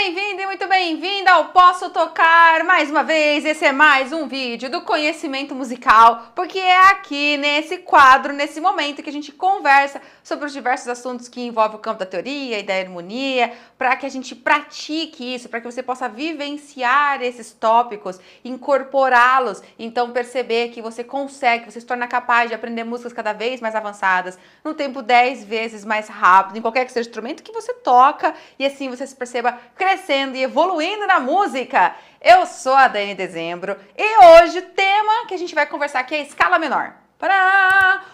bem-vindo e muito bem-vinda ao Posso Tocar mais uma vez. Esse é mais um vídeo do conhecimento musical, porque é aqui nesse quadro, nesse momento que a gente conversa sobre os diversos assuntos que envolvem o campo da teoria e da harmonia, para que a gente pratique isso, para que você possa vivenciar esses tópicos, incorporá-los, então perceber que você consegue, você se torna capaz de aprender músicas cada vez mais avançadas, num tempo 10 vezes mais rápido, em qualquer que seja o instrumento que você toca, e assim você se perceba crescendo e evoluindo na música. Eu sou a Dani Dezembro e hoje o tema que a gente vai conversar aqui é escala menor.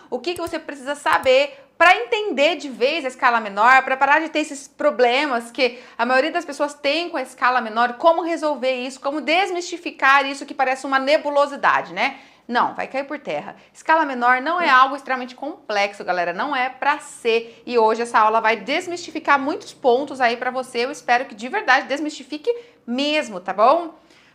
O que você precisa saber para entender de vez a escala menor, para parar de ter esses problemas que a maioria das pessoas tem com a escala menor, como resolver isso, como desmistificar isso que parece uma nebulosidade, né? Não, vai cair por terra. Escala menor não é algo extremamente complexo, galera, não é pra ser. E hoje essa aula vai desmistificar muitos pontos aí pra você. Eu espero que de verdade desmistifique mesmo, tá bom?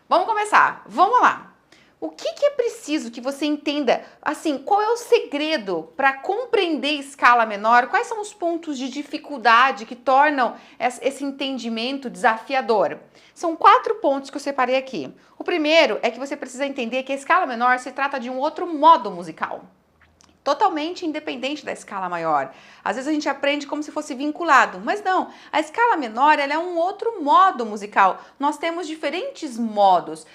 Vamos começar. Vamos lá. O que é preciso que você entenda? Assim, qual é o segredo para compreender escala menor? Quais são os pontos de dificuldade que tornam esse entendimento desafiador? São 4 pontos que eu separei aqui. O primeiro é que você precisa entender que a escala menor se trata de um outro modo musical, totalmente independente da escala maior. Às vezes a gente aprende como se fosse vinculado, mas não. A escala menor ela é um outro modo musical. Nós temos diferentes modos.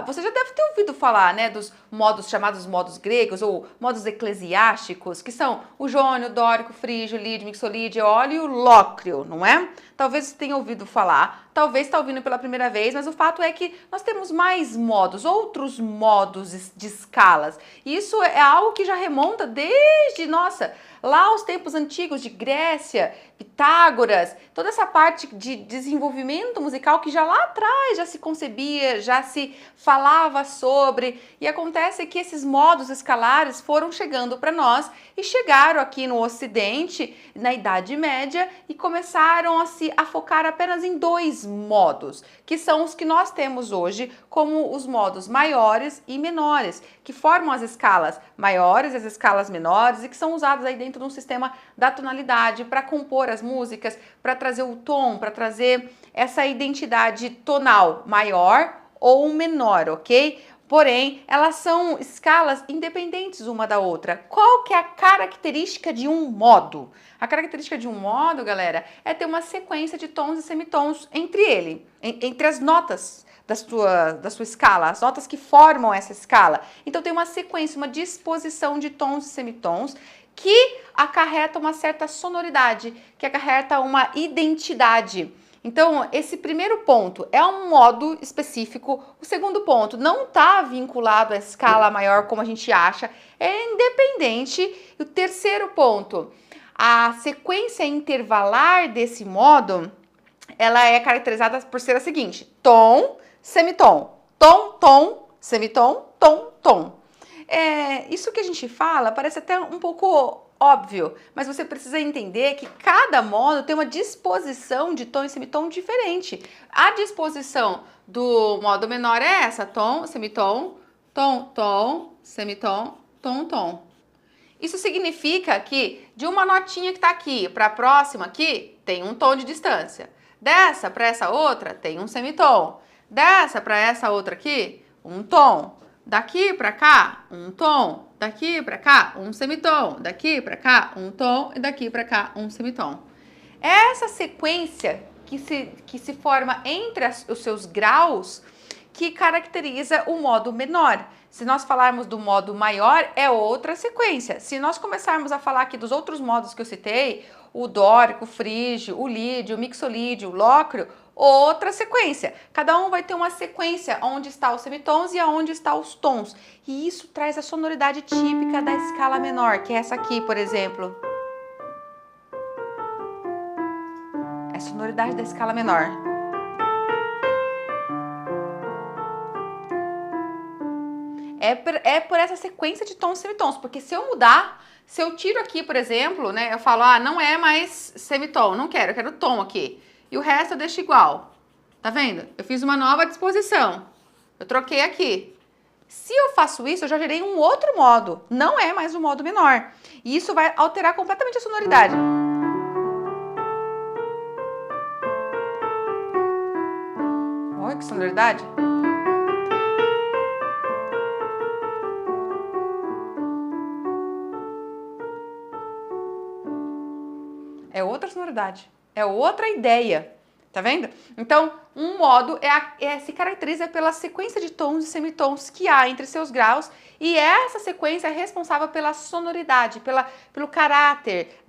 Você já deve ter ouvido falar, né, dos modos chamados modos gregos ou modos eclesiásticos, que são o jônio, dórico, frígio, lídio, mixolídio, eólio e o lócrio, não é? Talvez você tenha ouvido falar, talvez está ouvindo pela primeira vez, mas o fato é que nós temos mais modos, outros modos de escalas. E isso é algo que já remonta desde, nossa, lá aos tempos antigos de Grécia, Pitágoras, toda essa parte de desenvolvimento musical que já lá atrás já se concebia, já se falava sobre, e acontece que esses modos escalares foram chegando para nós e chegaram aqui no Ocidente, na Idade Média, e começaram a focar apenas em 2 modos, que são os que nós temos hoje como os modos maiores e menores, que formam as escalas maiores e as escalas menores e que são usados aí dentro de um sistema da tonalidade para compor as músicas, para trazer o tom, para trazer essa identidade tonal maior ou menor, ok? Porém, elas são escalas independentes uma da outra. Qual que é a característica de um modo? A característica de um modo, galera, é ter uma sequência de tons e semitons entre as notas da sua escala, as notas que formam essa escala. Então tem uma sequência, uma disposição de tons e semitons que acarreta uma certa sonoridade, que acarreta uma identidade. Então, esse primeiro ponto é um modo específico. O segundo ponto não está vinculado à escala maior como a gente acha, é independente. E o terceiro ponto, a sequência intervalar desse modo, ela é caracterizada por ser a seguinte: tom, semitom, tom, tom, semitom, tom, tom. Isso que a gente fala parece até um pouco óbvio, mas você precisa entender que cada modo tem uma disposição de tom e semitom diferente. A disposição do modo menor é essa: tom, semitom, tom, tom, semitom, tom, tom. Isso significa que de uma notinha que está aqui para a próxima aqui, tem um tom de distância. Dessa para essa outra, tem um semitom. Dessa para essa outra aqui, um tom. Daqui para cá, um tom. Daqui para cá, um semitom. Daqui para cá, um tom. E daqui para cá, um semitom. Essa sequência que se forma entre os seus graus que caracteriza o modo menor. Se nós falarmos do modo maior, é outra sequência. Se nós começarmos a falar aqui dos outros modos que eu citei, o dórico, o frígio, o lídio, o mixolídio, o lócrio, outra sequência. Cada um vai ter uma sequência onde está os semitons e aonde está os tons. E isso traz a sonoridade típica da escala menor, que é essa aqui, por exemplo. É a sonoridade da escala menor. É por essa sequência de tons e semitons, porque se eu mudar, se eu tiro aqui, por exemplo, né, eu falo, não é mais semitom, não quero, eu quero tom aqui. E o resto eu deixo igual. Tá vendo? Eu fiz uma nova disposição. Eu troquei aqui. Se eu faço isso, eu já gerei um outro modo. Não é mais um modo menor. E isso vai alterar completamente a sonoridade. Olha que sonoridade. É outra sonoridade, é outra ideia, tá vendo? Então, um modo se caracteriza pela sequência de tons e semitons que há entre seus graus, e essa sequência é responsável pela sonoridade, pelo caráter,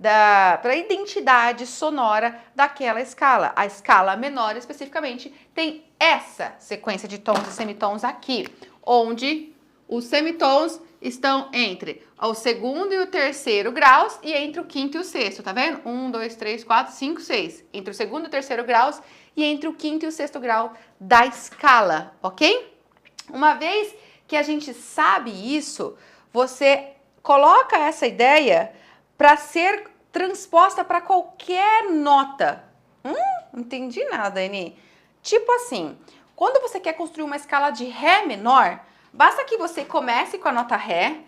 pela identidade sonora daquela escala. A escala menor, especificamente, tem essa sequência de tons e semitons aqui, onde os semitons estão entre o segundo e o terceiro graus e entre o quinto e o sexto, tá vendo? 1, 2, 3, 4, 5, 6. Entre o segundo e o terceiro graus e entre o quinto e o sexto grau da escala, ok? Uma vez que a gente sabe isso, você coloca essa ideia para ser transposta para qualquer nota. Não entendi nada, Dani. Tipo assim, quando você quer construir uma escala de Ré menor, basta que você comece com a nota Ré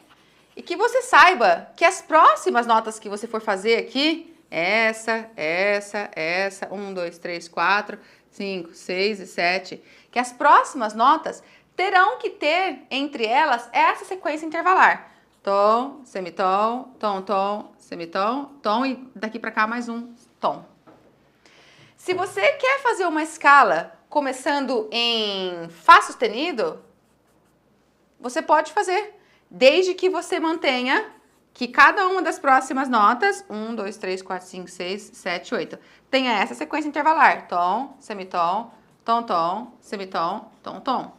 e que você saiba que as próximas notas que você for fazer aqui, essa, 1, 2, 3, 4, 5, 6 e 7, que as próximas notas terão que ter entre elas essa sequência intervalar. Tom, semitom, tom, tom, semitom, tom e daqui para cá mais um tom. Se você quer fazer uma escala começando em Fá sustenido, você pode fazer, desde que você mantenha que cada uma das próximas notas, 1, 2, 3, 4, 5, 6, 7, 8, tenha essa sequência intervalar. Tom, semitom, tom, tom, semitom, tom, tom.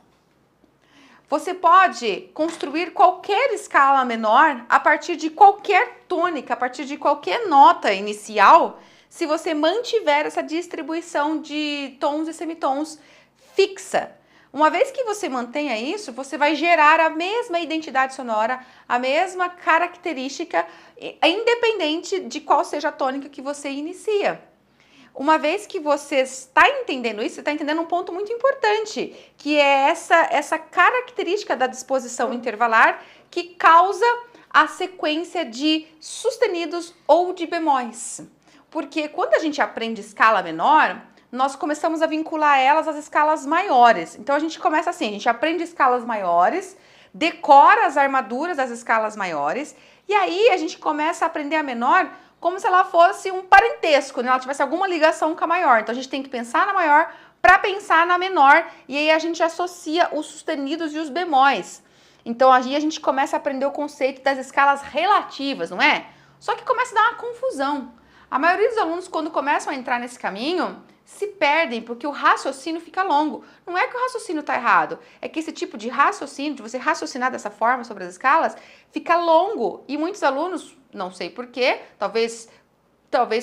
Você pode construir qualquer escala menor a partir de qualquer tônica, a partir de qualquer nota inicial, se você mantiver essa distribuição de tons e semitons fixa. Uma vez que você mantenha isso, você vai gerar a mesma identidade sonora, a mesma característica, independente de qual seja a tônica que você inicia. Uma vez que você está entendendo isso, você está entendendo um ponto muito importante, que é essa característica da disposição intervalar que causa a sequência de sustenidos ou de bemóis. Porque quando a gente aprende escala menor, nós começamos a vincular elas às escalas maiores. Então a gente começa assim, a gente aprende escalas maiores, decora as armaduras das escalas maiores, e aí a gente começa a aprender a menor como se ela fosse um parentesco, né? Ela tivesse alguma ligação com a maior. Então a gente tem que pensar na maior para pensar na menor, e aí a gente associa os sustenidos e os bemóis. Então aí a gente começa a aprender o conceito das escalas relativas, não é? Só que começa a dar uma confusão. A maioria dos alunos, quando começam a entrar nesse caminho, se perdem porque o raciocínio fica longo. Não é que o raciocínio está errado, é que esse tipo de raciocínio, de você raciocinar dessa forma sobre as escalas, fica longo. E muitos alunos, não sei porquê, talvez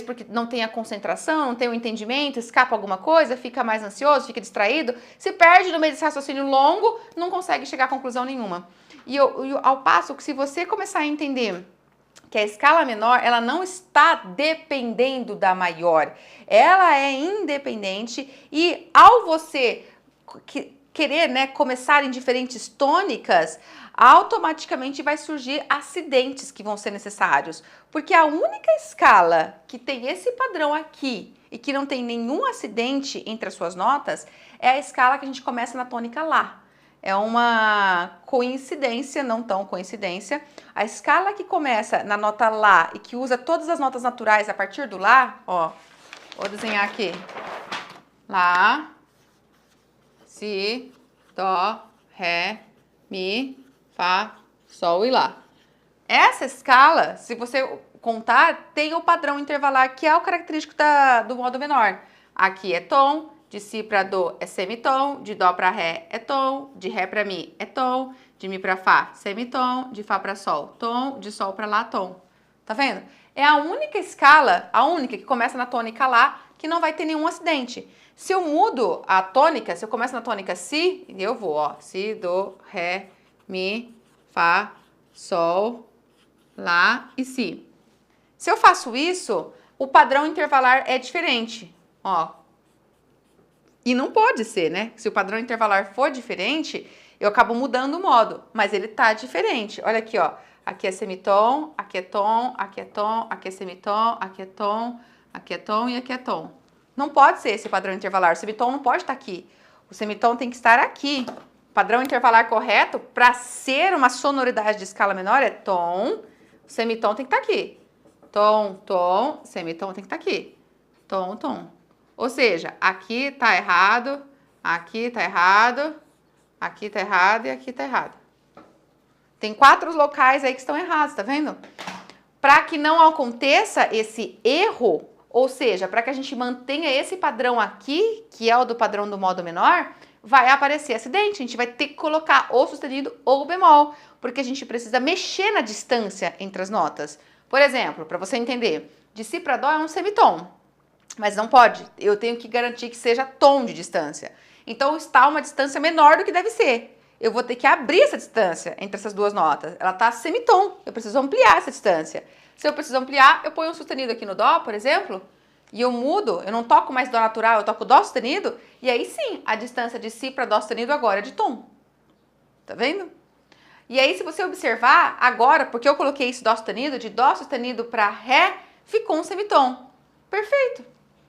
porque não tenha concentração, não tenha o entendimento, escapa alguma coisa, fica mais ansioso, fica distraído, se perde no meio desse raciocínio longo, não consegue chegar a conclusão nenhuma. E ao passo que se você começar a entender que a escala menor, ela não está dependendo da maior, ela é independente, e ao você querer, né, começar em diferentes tônicas, automaticamente vai surgir acidentes que vão ser necessários, porque a única escala que tem esse padrão aqui e que não tem nenhum acidente entre as suas notas é a escala que a gente começa na tônica Lá. É uma coincidência, não tão coincidência. A escala que começa na nota Lá e que usa todas as notas naturais a partir do Lá, ó, vou desenhar aqui. Lá, Si, Dó, Ré, Mi, Fá, Sol e Lá. Essa escala, se você contar, tem o padrão intervalar que é o característico do modo menor. Aqui é tom, de Si para Dó é semitom, de Dó para Ré é tom, de Ré para Mi é tom, de Mi para Fá, semitom, de Fá para Sol, tom, de Sol para Lá, tom. Tá vendo? É a única escala, a única que começa na tônica Lá, que não vai ter nenhum acidente. Se eu mudo a tônica, se eu começo na tônica Si, eu vou, ó, Si, Dó, Ré, Mi, Fá, Sol, Lá e Si. Se eu faço isso, o padrão intervalar é diferente, ó. E não pode ser, né? Se o padrão intervalar for diferente, eu acabo mudando o modo, mas ele tá diferente. Olha aqui, ó. Aqui é semitom, aqui é tom, aqui é tom, aqui é semitom, aqui é tom, aqui é tom e aqui é tom. Não pode ser esse padrão intervalar. O semitom não pode estar aqui, O semitom tem que estar aqui. O padrão intervalar correto para ser uma sonoridade de escala menor é tom, o semitom tem que estar aqui. Tom, tom, semitom tem que estar aqui. Tom, tom. Ou seja, aqui tá errado, aqui tá errado, aqui tá errado e aqui tá errado. Tem 4 locais aí que estão errados, tá vendo? Para que não aconteça esse erro, ou seja, para que a gente mantenha esse padrão aqui, que é o do padrão do modo menor, vai aparecer acidente. A gente vai ter que colocar ou sustenido ou bemol, porque a gente precisa mexer na distância entre as notas. Por exemplo, para você entender, de si para dó é um semitom, mas não pode. Eu tenho que garantir que seja tom de distância. Então está uma distância menor do que deve ser. Eu vou ter que abrir essa distância entre essas duas notas. Ela está semitom, eu preciso ampliar essa distância. Se eu preciso ampliar, eu ponho um sustenido aqui no dó, por exemplo, e eu mudo, eu não toco mais dó natural, eu toco dó sustenido, e aí sim, a distância de si para dó sustenido agora é de tom. Tá vendo? E aí, se você observar, agora, porque eu coloquei esse dó sustenido, de dó sustenido para ré, ficou um semitom. Perfeito.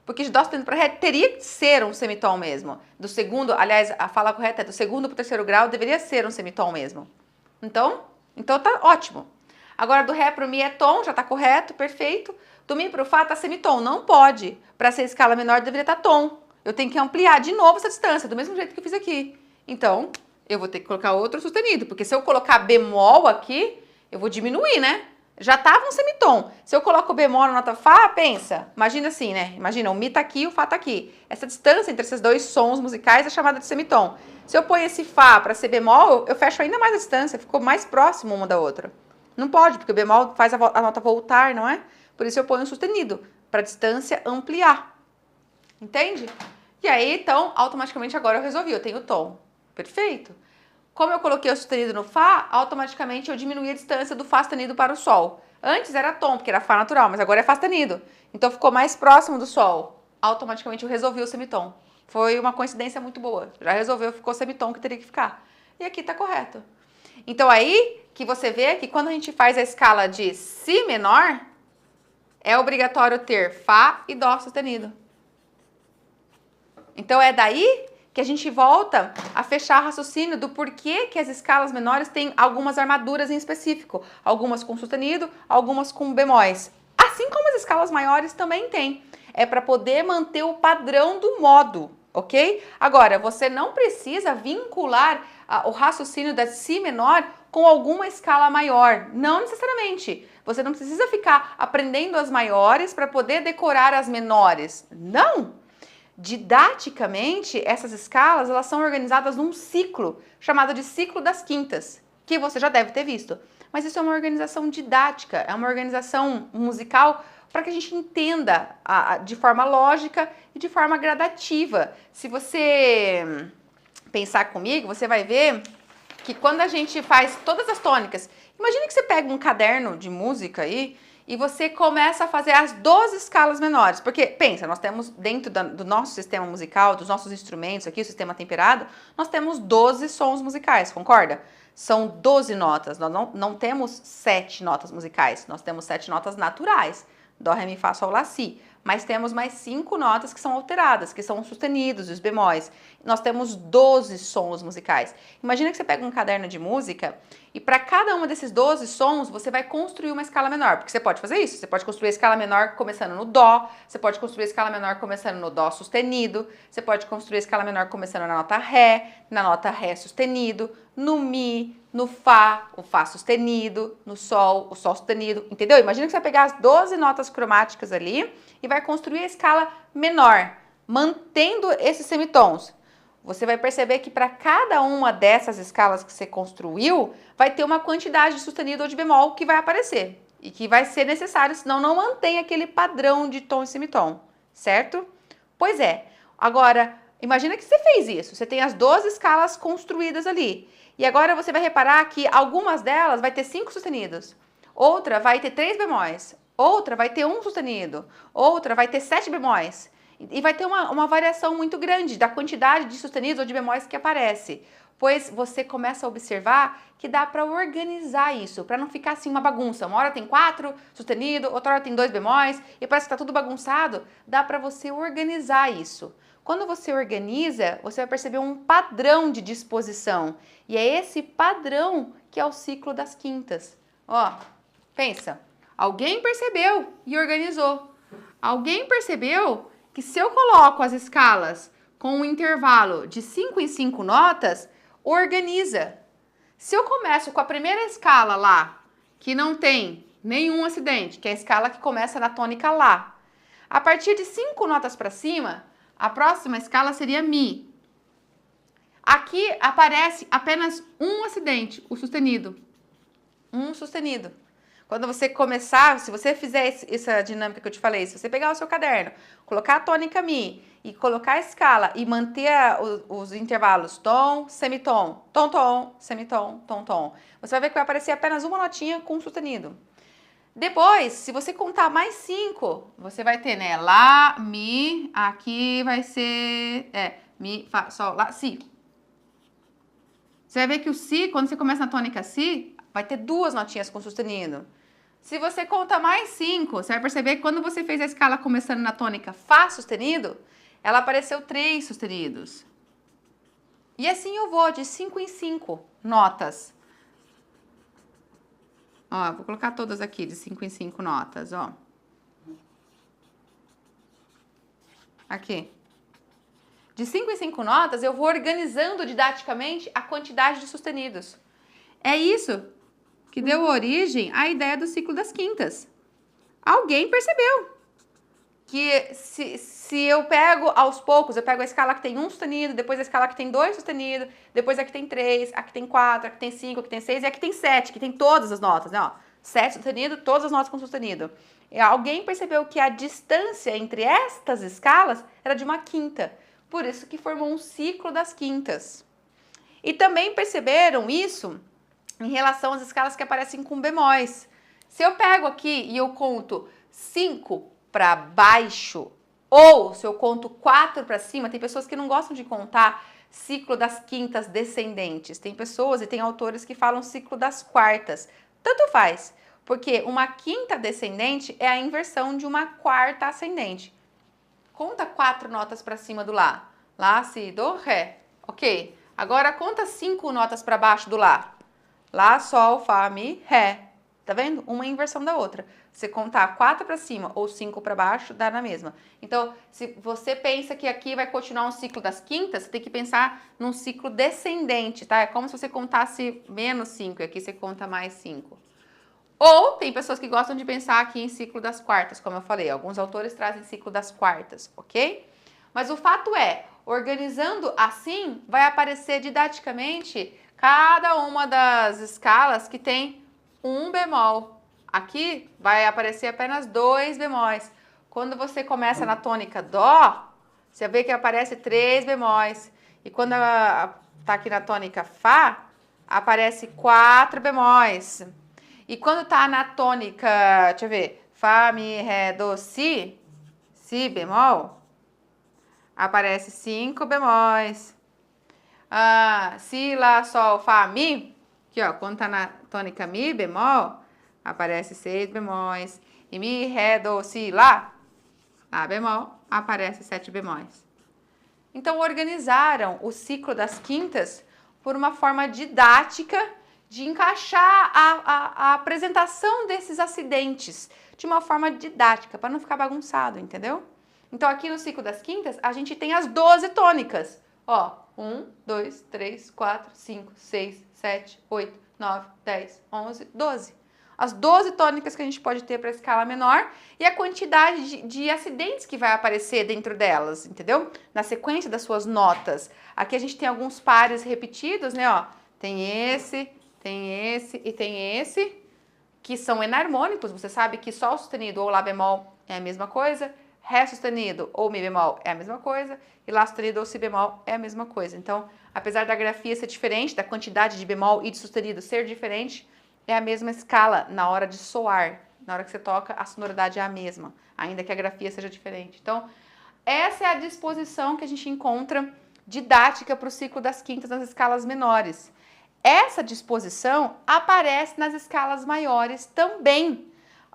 Porque de dó sustenido para ré teria que ser um semitom mesmo. Do segundo, aliás, a fala correta é do segundo para o terceiro grau, deveria ser um semitom mesmo. Então tá ótimo. Agora do ré para o mi é tom, já tá correto, perfeito. Do mi para o fá tá semitom, não pode. Para ser escala menor deveria estar tom. Eu tenho que ampliar de novo essa distância, do mesmo jeito que eu fiz aqui. Então, eu vou ter que colocar outro sustenido, porque se eu colocar bemol aqui, eu vou diminuir, né? Já tava um semitom. Se eu coloco o bemol na nota Fá, pensa, imagina assim, né? Imagina, o Mi tá aqui e o Fá tá aqui. Essa distância entre esses dois sons musicais é chamada de semitom. Se eu ponho esse Fá para ser bemol, eu fecho ainda mais a distância, ficou mais próximo uma da outra. Não pode, porque o bemol faz a nota voltar, não é? Por isso eu ponho um sustenido, para a distância ampliar. Entende? E aí, então, automaticamente agora eu resolvi, eu tenho tom. Perfeito. Como eu coloquei o sustenido no Fá, automaticamente eu diminuí a distância do Fá sustenido para o Sol. Antes era tom, porque era Fá natural, mas agora é Fá sustenido. Então ficou mais próximo do Sol. Automaticamente eu resolvi o semitom. Foi uma coincidência muito boa. Já resolveu, ficou semitom que teria que ficar. E aqui tá correto. Então aí que você vê que quando a gente faz a escala de Si menor, é obrigatório ter Fá e Dó sustenido. Então é daí que a gente volta a fechar raciocínio do porquê que as escalas menores têm algumas armaduras em específico. Algumas com sustenido, algumas com bemóis. Assim como as escalas maiores também têm. É para poder manter o padrão do modo, ok? Agora, você não precisa vincular o raciocínio da Si menor com alguma escala maior. Não necessariamente. Você não precisa ficar aprendendo as maiores para poder decorar as menores. Não! Didaticamente, essas escalas elas são organizadas num ciclo, chamado de ciclo das quintas, que você já deve ter visto. Mas isso é uma organização didática, é uma organização musical para que a gente entenda de forma lógica e de forma gradativa. Se você pensar comigo, você vai ver que quando a gente faz todas as tônicas, imagine que você pega um caderno de música aí, e você começa a fazer as 12 escalas menores. Porque, pensa, nós temos dentro do nosso sistema musical, dos nossos instrumentos aqui, o sistema temperado, nós temos 12 sons musicais, concorda? São 12 notas, nós não temos 7 notas musicais, nós temos 7 notas naturais. Dó, Ré, Mi, Fá, Sol, Lá, Si. Mas temos mais 5 notas que são alteradas, que são os sustenidos e os bemóis. Nós temos 12 sons musicais. Imagina que você pega um caderno de música e para cada um desses 12 sons você vai construir uma escala menor. Porque você pode fazer isso. Você pode construir a escala menor começando no Dó, você pode construir a escala menor começando no Dó sustenido, você pode construir a escala menor começando na nota Ré sustenido, no Mi, no Fá, o Fá sustenido, no Sol, o Sol sustenido, entendeu? Imagina que você vai pegar as 12 notas cromáticas ali e vai construir a escala menor, mantendo esses semitons. Você vai perceber que para cada uma dessas escalas que você construiu, vai ter uma quantidade de sustenido ou de bemol que vai aparecer e que vai ser necessário, senão não mantém aquele padrão de tom e semitom, certo? Pois é. Agora, imagina que você fez isso, você tem as 12 escalas construídas ali. E agora você vai reparar que algumas delas vai ter 5 sustenidos, outra vai ter 3 bemóis, outra vai ter 1 sustenido, outra vai ter 7 bemóis. E vai ter uma variação muito grande da quantidade de sustenidos ou de bemóis que aparece. pois você começa a observar que dá para organizar isso, para não ficar assim uma bagunça. Uma hora tem 4 sustenido, outra hora tem 2 bemóis e parece que está tudo bagunçado. Dá para você organizar isso. Quando você organiza, você vai perceber um padrão de disposição. E é esse padrão que é o ciclo das quintas. Ó, pensa. Alguém percebeu e organizou. Alguém percebeu que se eu coloco as escalas com um intervalo de 5 em 5 notas, organiza. Se eu começo com a primeira escala lá, que não tem nenhum acidente, que é a escala que começa na tônica Lá, a partir de 5 notas para cima, a próxima escala seria Mi. Aqui aparece apenas um acidente, o sustenido. Um sustenido. Quando você começar, se você fizer essa dinâmica que eu te falei, se você pegar o seu caderno, colocar a tônica Mi e colocar a escala e manter os intervalos tom, semitom, tom, tom, semitom, tom, tom, você vai ver que vai aparecer apenas uma notinha com sustenido. Depois, se você contar mais 5, você vai ter, né, Lá, Mi, aqui vai ser, Mi, Fá, Sol, Lá, Si. Você vai ver que o Si, quando você começa na tônica Si, vai ter 2 notinhas com sustenido. Se você conta mais 5, você vai perceber que quando você fez a escala começando na tônica Fá sustenido, ela apareceu 3 sustenidos. E assim eu vou de 5 em 5 notas. Ó, vou colocar todas aqui de 5 em 5 notas, ó. Aqui. De 5 em 5 notas, eu vou organizando didaticamente a quantidade de sustenidos. É isso que deu origem à ideia do ciclo das quintas. Alguém percebeu que se eu pego aos poucos, eu pego a escala que tem 1 sustenido, depois a escala que tem 2 sustenidos, depois a que tem 3, a que tem 4, a que tem 5, a que tem 6 e a que tem 7, que tem todas as notas, né? Ó, 7 sustenido, todas as notas com sustenido. E alguém percebeu que a distância entre estas escalas era de uma quinta, por isso que formou um ciclo das quintas. E também perceberam isso em relação às escalas que aparecem com bemóis. Se eu pego aqui e eu conto 5 para baixo, ou se eu conto 4 para cima, tem pessoas que não gostam de contar ciclo das quintas descendentes. Tem pessoas e tem autores que falam ciclo das quartas. Tanto faz, porque uma quinta descendente é a inversão de uma quarta ascendente. Conta 4 notas para cima do Lá. Lá, Si, Do, Ré. Ok. Agora conta 5 notas para baixo do Lá. Lá, Sol, Fá, Mi, Ré. Tá vendo? Uma inversão da outra. Você contar 4 para cima ou 5 para baixo, dá na mesma. Então, se você pensa que aqui vai continuar um ciclo das quintas, você tem que pensar num ciclo descendente, tá? É como se você contasse menos 5 e aqui você conta mais 5. Ou tem pessoas que gostam de pensar aqui em ciclo das quartas, como eu falei. Alguns autores trazem ciclo das quartas, ok? Mas o fato é, organizando assim, vai aparecer didaticamente cada uma das escalas que tem um bemol. Aqui vai aparecer apenas 2 bemóis. Quando você começa na tônica Dó, você vê que aparece 3 bemóis. E quando tá aqui na tônica Fá, aparece 4 bemóis. E quando tá na tônica, deixa eu ver, Fá, Mi, Ré, Dó, Si, Si bemol, aparece 5 bemóis. Si, Lá, Sol, Fá, Mi, aqui ó, quando tá na tônica Mi bemol, aparece 6 bemóis. E Mi, Ré, Dó, Si, Lá, Lá bemol, aparece 7 bemóis. Então organizaram o ciclo das quintas por uma forma didática de encaixar a apresentação desses acidentes de uma forma didática, para não ficar bagunçado, entendeu? Então aqui no ciclo das quintas, a gente tem as 12 tônicas. Ó, 1, 2, 3, 4, 5, 6, 7, 8, 9, 10, 11, 12. As 12 tônicas que a gente pode ter para a escala menor e a quantidade de acidentes que vai aparecer dentro delas, entendeu? Na sequência das suas notas. Aqui a gente tem alguns pares repetidos, né? Ó, tem esse e tem esse, que são enarmônicos. Você sabe que Sol sustenido ou Lá bemol é a mesma coisa, Ré sustenido ou Mi bemol é a mesma coisa, e Lá sustenido ou Si bemol é a mesma coisa. Então, apesar da grafia ser diferente, da quantidade de bemol e de sustenido ser diferente, é a mesma escala na hora de soar. Na hora que você toca, a sonoridade é a mesma, ainda que a grafia seja diferente. Então, essa é a disposição que a gente encontra didática para o ciclo das quintas nas escalas menores. Essa disposição aparece nas escalas maiores também.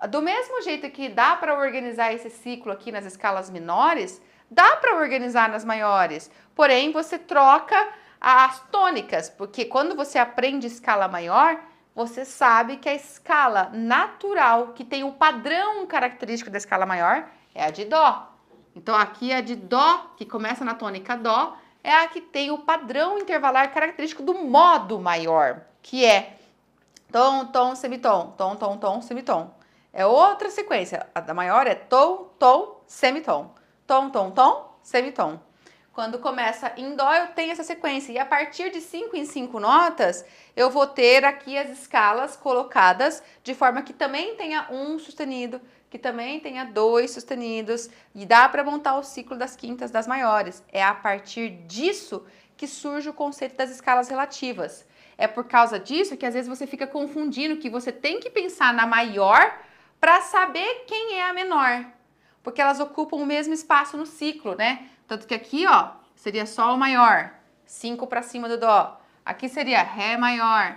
Do mesmo jeito que dá para organizar esse ciclo aqui nas escalas menores, dá para organizar nas maiores. Porém, você troca as tônicas, porque quando você aprende escala maior, você sabe que a escala natural, que tem o padrão característico da escala maior, é a de Dó. Então, aqui a de Dó, que começa na tônica Dó, é a que tem o padrão intervalar característico do modo maior, que é tom, tom, semitom, tom, tom, tom, semitom. É outra sequência. A da maior é tom, tom, semitom. Tom, tom, tom, semitom. Quando começa em Dó, eu tenho essa sequência. E a partir de 5 em 5 notas, eu vou ter aqui as escalas colocadas de forma que também tenha um sustenido, que também tenha 2 sustenidos. E dá para montar o ciclo das quintas das maiores. É a partir disso que surge o conceito das escalas relativas. É por causa disso que às vezes você fica confundindo que você tem que pensar na maior para saber quem é a menor, porque elas ocupam o mesmo espaço no ciclo, né? Tanto que aqui, ó, seria Sol maior, 5 para cima do Dó. Aqui seria Ré maior.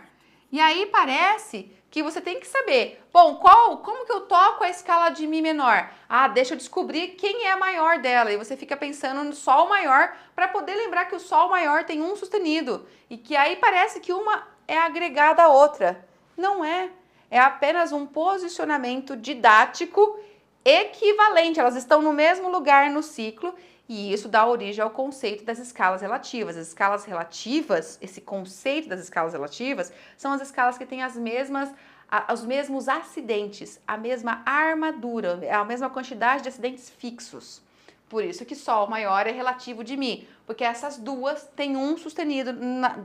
E aí parece que você tem que saber, bom, como que eu toco a escala de Mi menor? Ah, deixa eu descobrir quem é a maior dela. E você fica pensando no Sol maior para poder lembrar que o Sol maior tem um sustenido. E que aí parece que uma é agregada à outra. Não é. É apenas um posicionamento didático equivalente. Elas estão no mesmo lugar no ciclo e isso dá origem ao conceito das escalas relativas. As escalas relativas, esse conceito das escalas relativas, são as escalas que têm os mesmos acidentes, a mesma armadura, a mesma quantidade de acidentes fixos. Por isso que Sol maior é relativo de Mi, porque essas duas têm um sustenido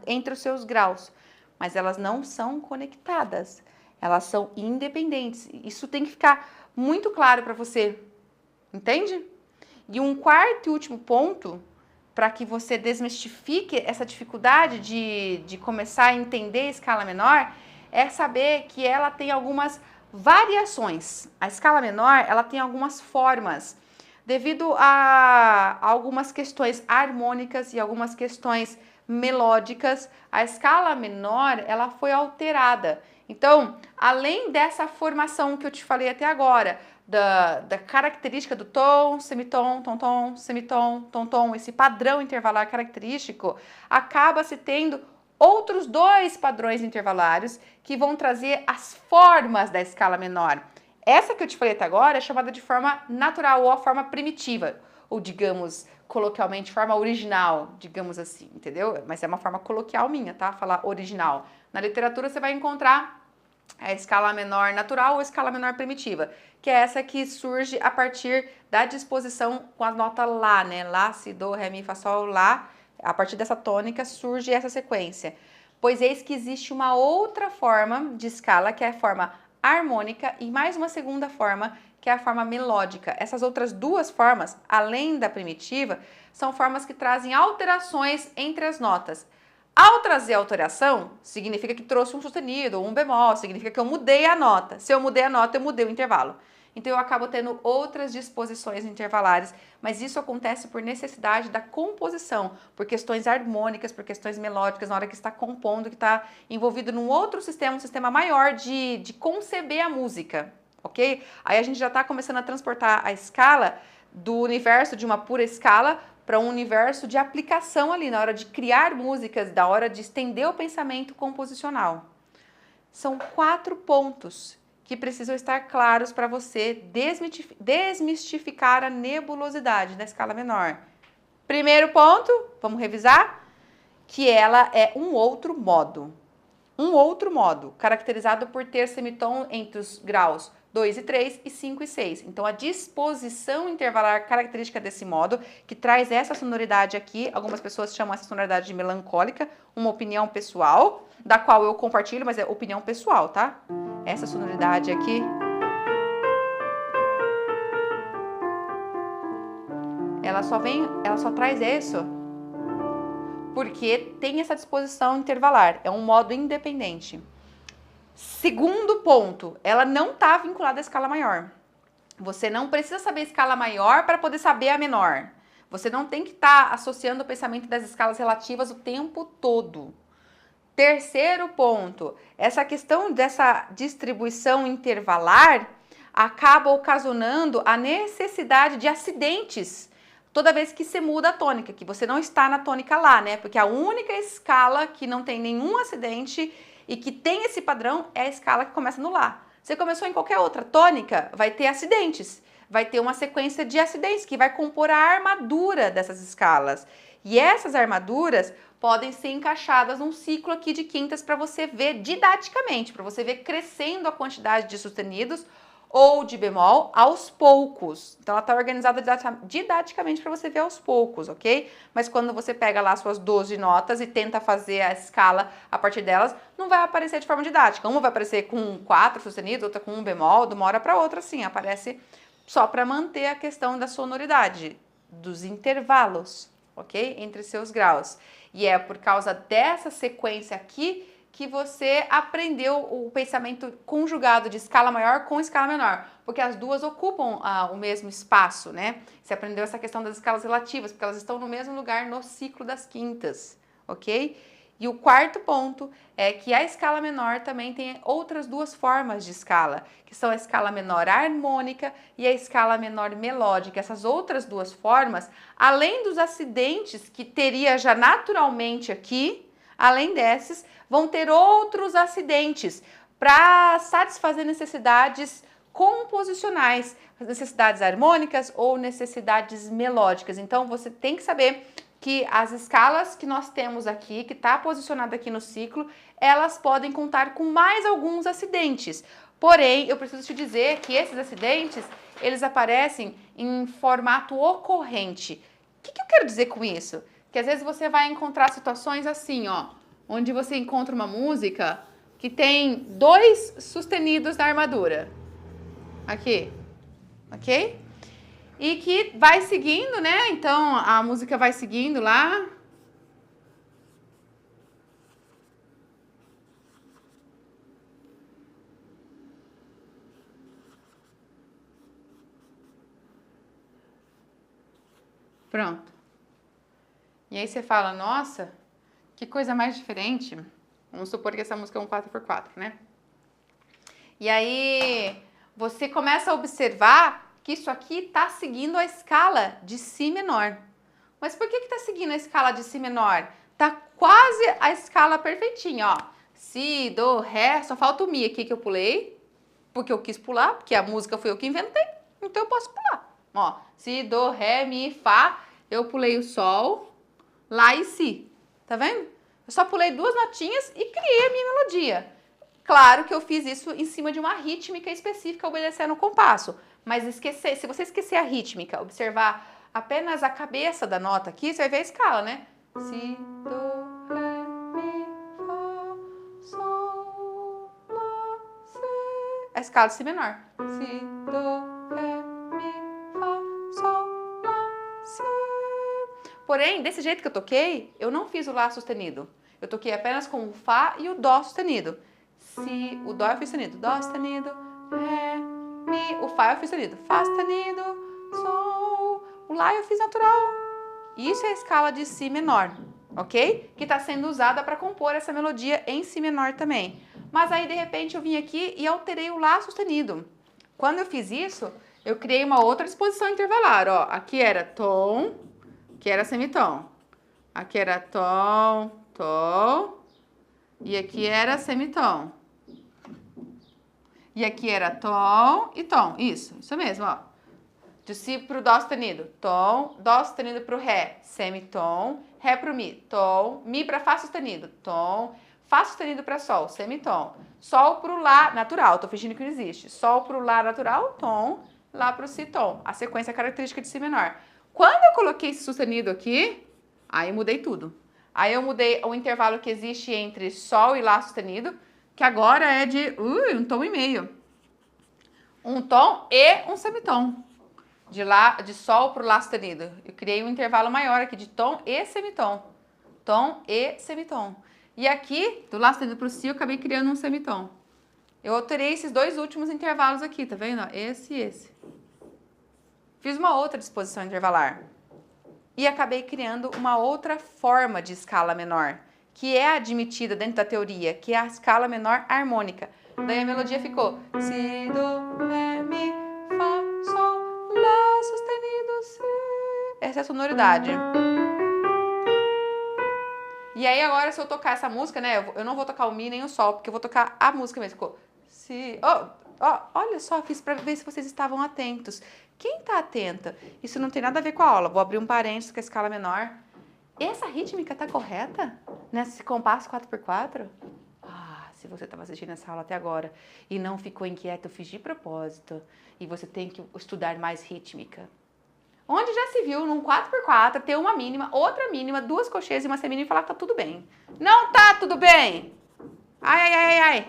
entre os seus graus, mas elas não são conectadas. Elas são independentes. Isso tem que ficar muito claro para você. Entende? E um quarto e último ponto, para que você desmistifique essa dificuldade de começar a entender a escala menor, é saber que ela tem algumas variações. A escala menor, ela tem algumas formas, devido a algumas questões harmônicas e algumas questões melódicas. A escala menor, ela foi alterada. Então, além dessa formação que eu te falei até agora, da característica do tom, semitom, tom-tom, semitom, tom-tom, esse padrão intervalar característico, acaba-se tendo outros 2 padrões intervalares que vão trazer as formas da escala menor. Essa que eu te falei até agora é chamada de forma natural ou a forma primitiva, ou digamos, coloquialmente, forma original, digamos assim, entendeu? Mas é uma forma coloquial minha, tá? Falar original. Na literatura você vai encontrar a escala menor natural ou a escala menor primitiva, que é essa que surge a partir da disposição com a nota Lá, né? Lá, Si, Do, Ré, Mi, Fá, Sol, Lá. A partir dessa tônica surge essa sequência. Pois eis que existe uma outra forma de escala, que é a forma harmônica, e mais uma segunda forma, que é a forma melódica. Essas outras 2 formas, além da primitiva, são formas que trazem alterações entre as notas. Ao trazer alteração, significa que trouxe um sustenido ou um bemol, significa que eu mudei a nota. Se eu mudei a nota, eu mudei o intervalo. Então eu acabo tendo outras disposições intervalares, mas isso acontece por necessidade da composição, por questões harmônicas, por questões melódicas, na hora que está compondo, que está envolvido num outro sistema, um sistema maior de conceber a música, ok? Aí a gente já está começando a transportar a escala do universo de uma pura escala para um universo de aplicação ali, na hora de criar músicas, da hora de estender o pensamento composicional. São 4 pontos que precisam estar claros para você desmistificar a nebulosidade da escala menor. Primeiro ponto, vamos revisar, que ela é um outro modo. Um outro modo, caracterizado por ter semitom entre os graus 2 e 3 e 5 e 6. Então, a disposição intervalar característica desse modo, que traz essa sonoridade aqui, algumas pessoas chamam essa sonoridade de melancólica, uma opinião pessoal, da qual eu compartilho, mas é opinião pessoal, tá? Essa sonoridade aqui, ela só traz isso porque tem essa disposição intervalar, é um modo independente. Segundo ponto, ela não está vinculada à escala maior. Você não precisa saber a escala maior para poder saber a menor. Você não tem que estar associando o pensamento das escalas relativas o tempo todo. Terceiro ponto, essa questão dessa distribuição intervalar acaba ocasionando a necessidade de acidentes toda vez que você muda a tônica, que você não está na tônica lá, né? Porque a única escala que não tem nenhum acidente e que tem esse padrão é a escala que começa no lá. Você começou em qualquer outra tônica, vai ter acidentes, vai ter uma sequência de acidentes que vai compor a armadura dessas escalas. E essas armaduras podem ser encaixadas num ciclo aqui de quintas para você ver didaticamente, para você ver crescendo a quantidade de sustenidos ou de bemol aos poucos. Então ela está organizada didaticamente para você ver aos poucos, ok? Mas quando você pega lá suas 12 notas e tenta fazer a escala a partir delas, não vai aparecer de forma didática. Uma vai aparecer com 4 sustenidos, outra com 1 bemol, de uma hora para outra, assim, aparece só para manter a questão da sonoridade, dos intervalos, ok? Entre seus graus. E é por causa dessa sequência aqui que você aprendeu o pensamento conjugado de escala maior com escala menor, porque as duas ocupam o mesmo espaço, né? Você aprendeu essa questão das escalas relativas, porque elas estão no mesmo lugar no ciclo das quintas, ok? E o quarto ponto é que a escala menor também tem outras duas formas de escala, que são a escala menor harmônica e a escala menor melódica. Essas outras duas formas, além dos acidentes que teria já naturalmente aqui, além desses, vão ter outros acidentes para satisfazer necessidades composicionais, necessidades harmônicas ou necessidades melódicas. Então, você tem que saber que as escalas que nós temos aqui, que está posicionada aqui no ciclo, elas podem contar com mais alguns acidentes. Porém, eu preciso te dizer que esses acidentes, eles aparecem em formato ocorrente. O que eu quero dizer com isso? Que às vezes você vai encontrar situações assim, ó, onde você encontra uma música que tem 2 sustenidos na armadura. Aqui, ok? E que vai seguindo, né? Então, a música vai seguindo lá. Pronto. E aí você fala, nossa, que coisa mais diferente. Vamos supor que essa música é um 4x4, né? E aí você começa a observar que isso aqui está seguindo a escala de Si menor. Mas por que está seguindo a escala de Si menor? Tá quase a escala perfeitinha, ó. Si, Do, Ré, só falta o Mi aqui que eu pulei, porque eu quis pular, porque a música foi eu que inventei, então eu posso pular. Ó, Si, Do, Ré, Mi, Fá, eu pulei o Sol, Lá e Si. Tá vendo? Eu só pulei 2 notinhas e criei a minha melodia. Claro que eu fiz isso em cima de uma rítmica específica, obedecendo o compasso. Mas se você esquecer a rítmica, observar apenas a cabeça da nota aqui, você vai ver a escala, né? Si, Do, Ré, Mi, Fá, Sol, Lá, Si. A escala de Si menor. Si, Do, Ré, Mi, Fá, Sol, Lá, Si. Porém, desse jeito que eu toquei, eu não fiz o Lá sustenido. Eu toquei apenas com o Fá e o Dó sustenido. Si, o Dó eu fiz sustenido. Dó sustenido, Ré, Mi, o Fá eu fiz sustenido. Fá sustenido, Sol, o Lá eu fiz natural. Isso é a escala de Si menor, ok? Que está sendo usada para compor essa melodia em Si menor também. Mas aí, de repente, eu vim aqui e alterei o Lá sustenido. Quando eu fiz isso, eu criei uma outra disposição intervalar, ó. Aqui era tom, aqui era semitom. Aqui era tom, tom. E aqui era semitom. E aqui era tom e tom. Isso mesmo, ó. De Si pro Dó sustenido, tom. Dó sustenido pro Ré, semitom. Ré pro Mi, tom. Mi pra Fá sustenido, tom. Fá sustenido pra Sol, semitom. Sol pro Lá natural, tô fingindo que não existe. Sol pro Lá natural, tom. Lá pro Si, tom. A sequência característica de Si menor. Quando eu coloquei esse sustenido aqui, aí mudei tudo. Aí eu mudei o intervalo que existe entre Sol e Lá sustenido, que agora é de 1 tom e meio. Um tom e um semitom. De Sol para o Lá sustenido. Eu criei um intervalo maior aqui de tom e semitom. Tom e semitom. E aqui, do Lá sustenido para o Si, eu acabei criando um semitom. Eu alterei esses 2 últimos intervalos aqui, tá vendo? Esse e esse. Fiz uma outra disposição intervalar. e acabei criando uma outra forma de escala menor, que é admitida dentro da teoria, que é a escala menor harmônica. Daí a melodia ficou si, do, ré, mi, fá, sol, lá, sustenido, si. Essa é a sonoridade. E aí agora se eu tocar essa música, né, eu não vou tocar o mi nem o sol, porque eu vou tocar a música mesmo. Ficou si, olha só, fiz para ver se vocês estavam atentos. Quem tá atenta? Isso não tem nada a ver com a aula. Vou abrir um parênteses com a escala menor. Essa rítmica tá correta? Nesse compasso 4x4? Se você estava assistindo essa aula até agora e não ficou inquieto, eu fiz de propósito. E você tem que estudar mais rítmica. Onde já se viu num 4x4 ter uma mínima, outra mínima, duas cocheias e uma semínima e falar que tá tudo bem. Não tá tudo bem! Ai, ai, ai, ai.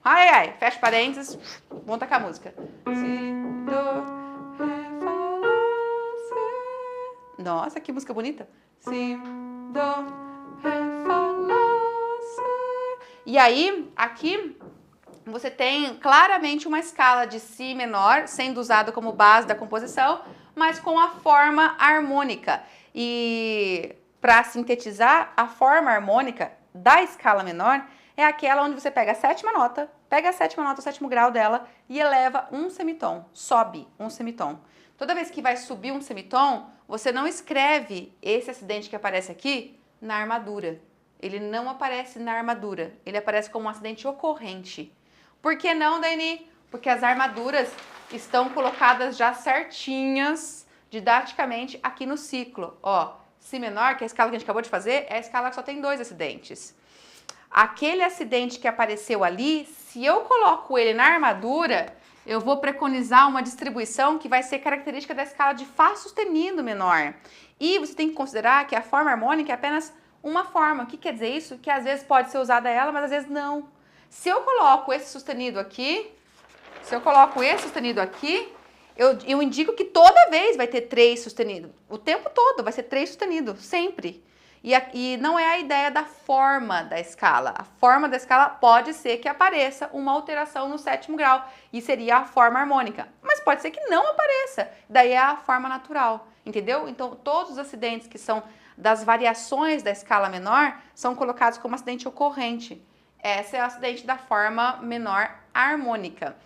Ai, ai, fecha parênteses, vamos tacar a música. Si, do, ré, fá, lá, si. Nossa, que música bonita. Si, do, ré, fá, lá, si. E aí, aqui, você tem claramente uma escala de si menor, sendo usada como base da composição, mas com a forma harmônica. E para sintetizar, a forma harmônica da escala menor é aquela onde você pega a sétima nota, o sétimo grau dela e eleva um semitom, sobe um semitom. Toda vez que vai subir um semitom, você não escreve esse acidente que aparece aqui na armadura. Ele não aparece na armadura, ele aparece como um acidente ocorrente. Por que não, Dani? Porque as armaduras estão colocadas já certinhas, didaticamente, aqui no ciclo. Ó, si menor, que é a escala que a gente acabou de fazer, é a escala que só tem 2 acidentes. Aquele acidente que apareceu ali, se eu coloco ele na armadura, eu vou preconizar uma distribuição que vai ser característica da escala de Fá sustenido menor. E você tem que considerar que a forma harmônica é apenas uma forma. O que quer dizer isso? Que às vezes pode ser usada ela, mas às vezes não. Se eu coloco esse sustenido aqui, eu indico que toda vez vai ter 3 sustenido. O tempo todo vai ser 3 sustenido, sempre. E não é a ideia da forma da escala. A forma da escala pode ser que apareça uma alteração no 7º grau, e seria a forma harmônica. Mas pode ser que não apareça, daí é a forma natural, entendeu? Então, todos os acidentes que são das variações da escala menor são colocados como acidente ocorrente. Esse é o acidente da forma menor harmônica.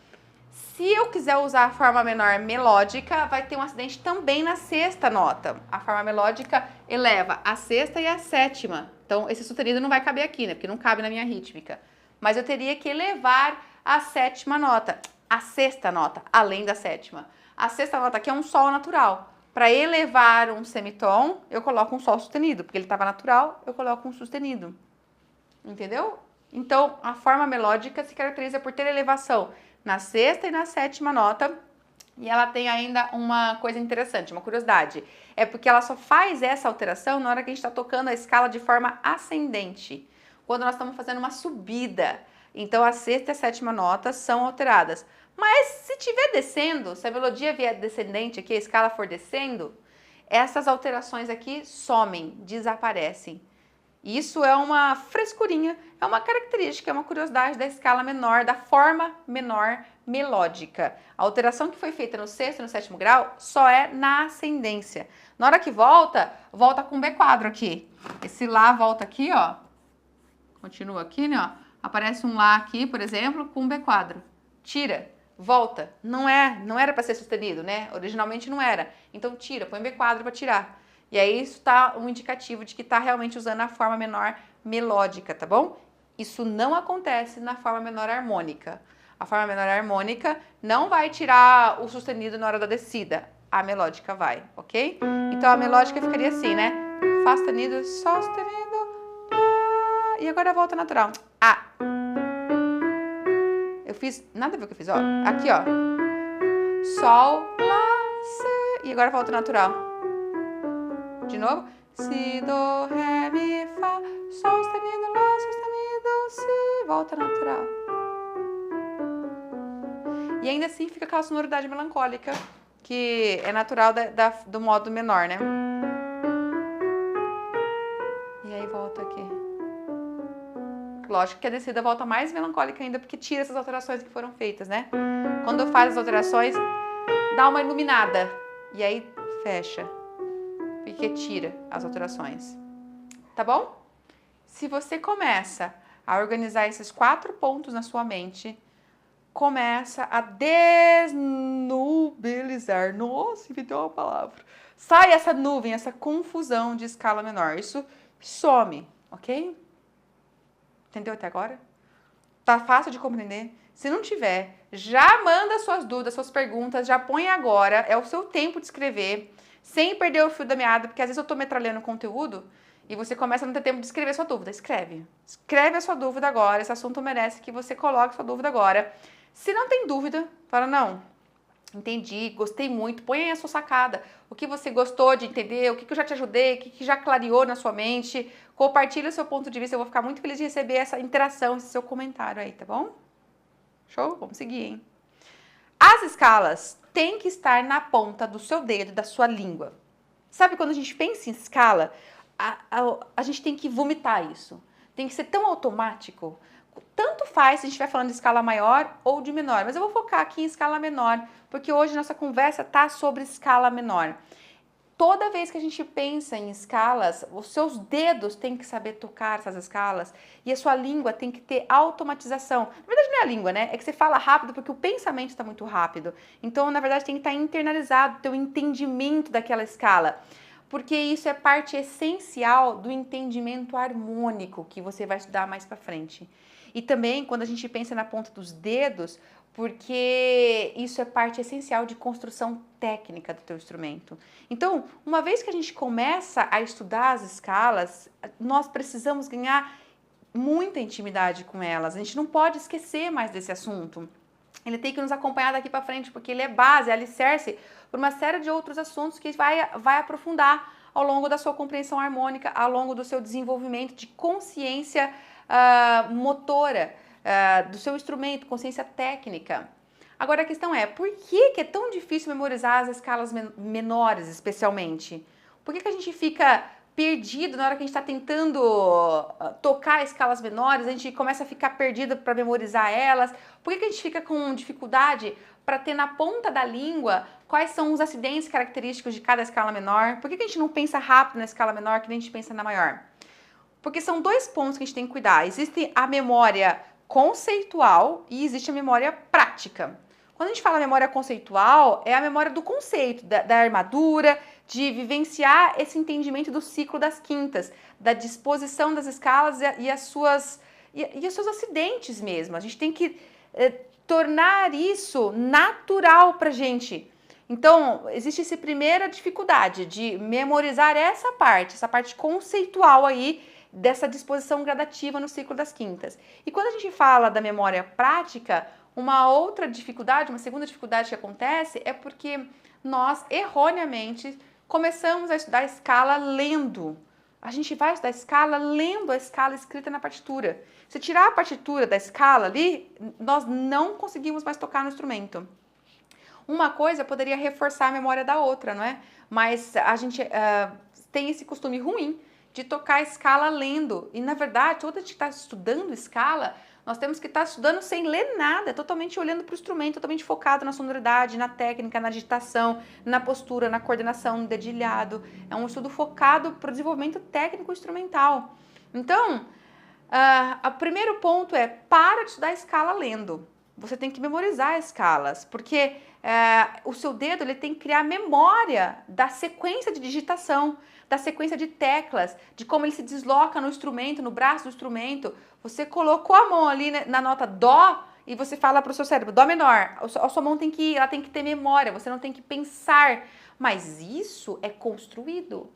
Se eu quiser usar a forma menor melódica, vai ter um acidente também na 6ª nota. A forma melódica eleva a 6ª e a 7ª. Então, esse sustenido não vai caber aqui, né? Porque não cabe na minha rítmica. Mas eu teria que elevar a 7ª nota, a 6ª nota, além da 7ª. A 6ª nota aqui é um sol natural. Para elevar um semitom, eu coloco um sol sustenido. Porque ele estava natural, eu coloco um sustenido. Entendeu? Então, a forma melódica se caracteriza por ter elevação na 6ª e na 7ª nota, e ela tem ainda uma coisa interessante, uma curiosidade, é porque ela só faz essa alteração na hora que a gente está tocando a escala de forma ascendente, quando nós estamos fazendo uma subida. Então, a 6ª e a 7ª nota são alteradas. Mas se estiver descendo, se a melodia vier descendente aqui, a escala for descendo, essas alterações aqui somem, desaparecem. Isso é uma frescurinha, é uma característica, é uma curiosidade da escala menor, da forma menor melódica. A alteração que foi feita no 6º e no 7º grau só é na ascendência. Na hora que volta, volta com B quadro aqui. Esse Lá volta aqui, ó. Continua aqui, né, ó. Aparece um Lá aqui, por exemplo, com B quadro. Tira, volta. Não era para ser sustenido, né? Originalmente não era. Então tira, põe B quadro para tirar. E aí isso tá um indicativo de que tá realmente usando a forma menor melódica, tá bom? Isso não acontece na forma menor harmônica. A forma menor harmônica não vai tirar o sustenido na hora da descida. A melódica vai, ok? Então a melódica ficaria assim, né? Fá sustenido, Sol sustenido, Lá. E agora volta natural. Ah. Eu fiz, nada a ver com o que eu fiz, ó. Aqui, ó. Sol, Lá, Si. E agora volta natural. De novo. Si, do, ré, mi, fá, sol sustenido, lá sustenido, si. Volta natural. E ainda assim fica aquela sonoridade melancólica, que é natural do modo menor, né? E aí volta aqui. Lógico que a descida volta mais melancólica ainda, porque tira essas alterações que foram feitas, né? Quando faz as alterações, dá uma iluminada. E aí fecha. porque tira as alterações. Tá bom? Se você começa a organizar esses 4 pontos na sua mente, começa a desnubilizar. Nossa, inventei uma palavra. Sai essa nuvem, essa confusão de escala menor. Isso some, ok? Entendeu até agora? Tá fácil de compreender? Se não tiver, já manda suas dúvidas, suas perguntas, já põe agora. É o seu tempo de escrever, sem perder o fio da meada, porque às vezes eu tô metralhando conteúdo e você começa a não ter tempo de escrever sua dúvida. Escreve. Escreve a sua dúvida agora. Esse assunto merece que você coloque sua dúvida agora. Se não tem dúvida, fala, não, entendi, gostei muito, põe aí a sua sacada. O que você gostou de entender, o que eu já te ajudei, o que já clareou na sua mente. Compartilha o seu ponto de vista, eu vou ficar muito feliz de receber essa interação, esse seu comentário aí, tá bom? Show? Vamos seguir, hein? As escalas têm que estar na ponta do seu dedo, da sua língua. Sabe quando a gente pensa em escala, a gente tem que vomitar isso. Tem que ser tão automático. Tanto faz se a gente estiver falando de escala maior ou de menor, mas eu vou focar aqui em escala menor, porque hoje nossa conversa está sobre escala menor. Toda vez que a gente pensa em escalas, os seus dedos têm que saber tocar essas escalas e a sua língua tem que ter automatização. Na verdade não é a língua, né? É que você fala rápido porque o pensamento está muito rápido. Então, na verdade, tem que estar internalizado o teu entendimento daquela escala. Porque isso é parte essencial do entendimento harmônico que você vai estudar mais para frente. E também quando a gente pensa na ponta dos dedos, porque isso é parte essencial de construção técnica do teu instrumento. Então, uma vez que a gente começa a estudar as escalas, nós precisamos ganhar muita intimidade com elas. A gente não pode esquecer mais desse assunto. Ele tem que nos acompanhar daqui para frente, porque ele é base, é alicerce para uma série de outros assuntos que vai aprofundar ao longo da sua compreensão harmônica, ao longo do seu desenvolvimento de consciência motora, do seu instrumento, consciência técnica. Agora a questão é, por que é tão difícil memorizar as escalas menores, especialmente? Por que a gente fica perdido na hora que a gente está tentando tocar escalas menores, a gente começa a ficar perdido para memorizar elas? Por que a gente fica com dificuldade para ter na ponta da língua quais são os acidentes característicos de cada escala menor? Por que a gente não pensa rápido na escala menor que nem a gente pensa na maior? Porque são 2 pontos que a gente tem que cuidar. Existe a memória conceitual e existe a memória prática. Quando a gente fala memória conceitual, é a memória do conceito, da armadura, de vivenciar esse entendimento do ciclo das quintas, da disposição das escalas e os seus acidentes mesmo. A gente tem que tornar isso natural pra gente. Então, existe essa primeira dificuldade de memorizar essa parte conceitual aí, dessa disposição gradativa no ciclo das quintas. E quando a gente fala da memória prática, uma outra dificuldade, uma segunda dificuldade que acontece é porque nós, erroneamente, começamos a estudar a escala lendo. A gente vai estudar a escala lendo a escala escrita na partitura. Se tirar a partitura da escala ali, nós não conseguimos mais tocar no instrumento. Uma coisa poderia reforçar a memória da outra, não é? Mas a gente tem esse costume ruim de tocar a escala lendo. E, na verdade, toda a gente está estudando escala, nós temos que estar estudando sem ler nada, totalmente olhando para o instrumento, totalmente focado na sonoridade, na técnica, na digitação, na postura, na coordenação, no dedilhado. É um estudo focado para o desenvolvimento técnico instrumental. Então, o primeiro ponto é, para de estudar escala lendo. Você tem que memorizar escalas, porque o seu dedo ele tem que criar memória da sequência de digitação, da sequência de teclas, de como ele se desloca no instrumento, no braço do instrumento. Você colocou a mão ali na nota Dó e você fala para o seu cérebro, Dó menor. A sua mão tem que ter memória, você não tem que pensar. Mas isso é construído.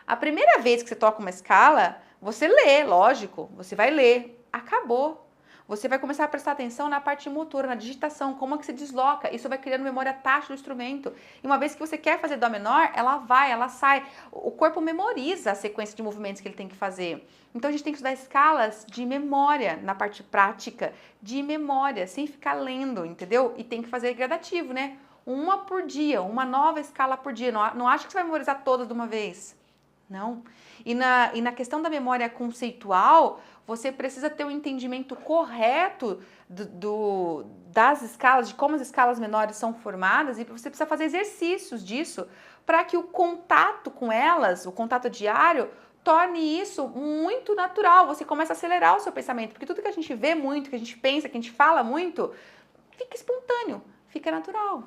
A primeira vez que você toca uma escala, você lê, lógico, você vai ler. Acabou. Você vai começar a prestar atenção na parte motora, na digitação, como é que se desloca. Isso vai criando memória tátil do instrumento. E uma vez que você quer fazer Dó menor, ela sai. O corpo memoriza a sequência de movimentos que ele tem que fazer. Então a gente tem que estudar escalas de memória, na parte prática, de memória, sem ficar lendo, entendeu? E tem que fazer gradativo, né? Uma por dia, uma nova escala por dia. Não acha que você vai memorizar todas de uma vez. Não. E na questão da memória conceitual, você precisa ter um entendimento correto das escalas, de como as escalas menores são formadas, e você precisa fazer exercícios disso para que o contato com elas, o contato diário, torne isso muito natural. Você começa a acelerar o seu pensamento, porque tudo que a gente vê muito, que a gente pensa, que a gente fala muito, fica espontâneo, fica natural.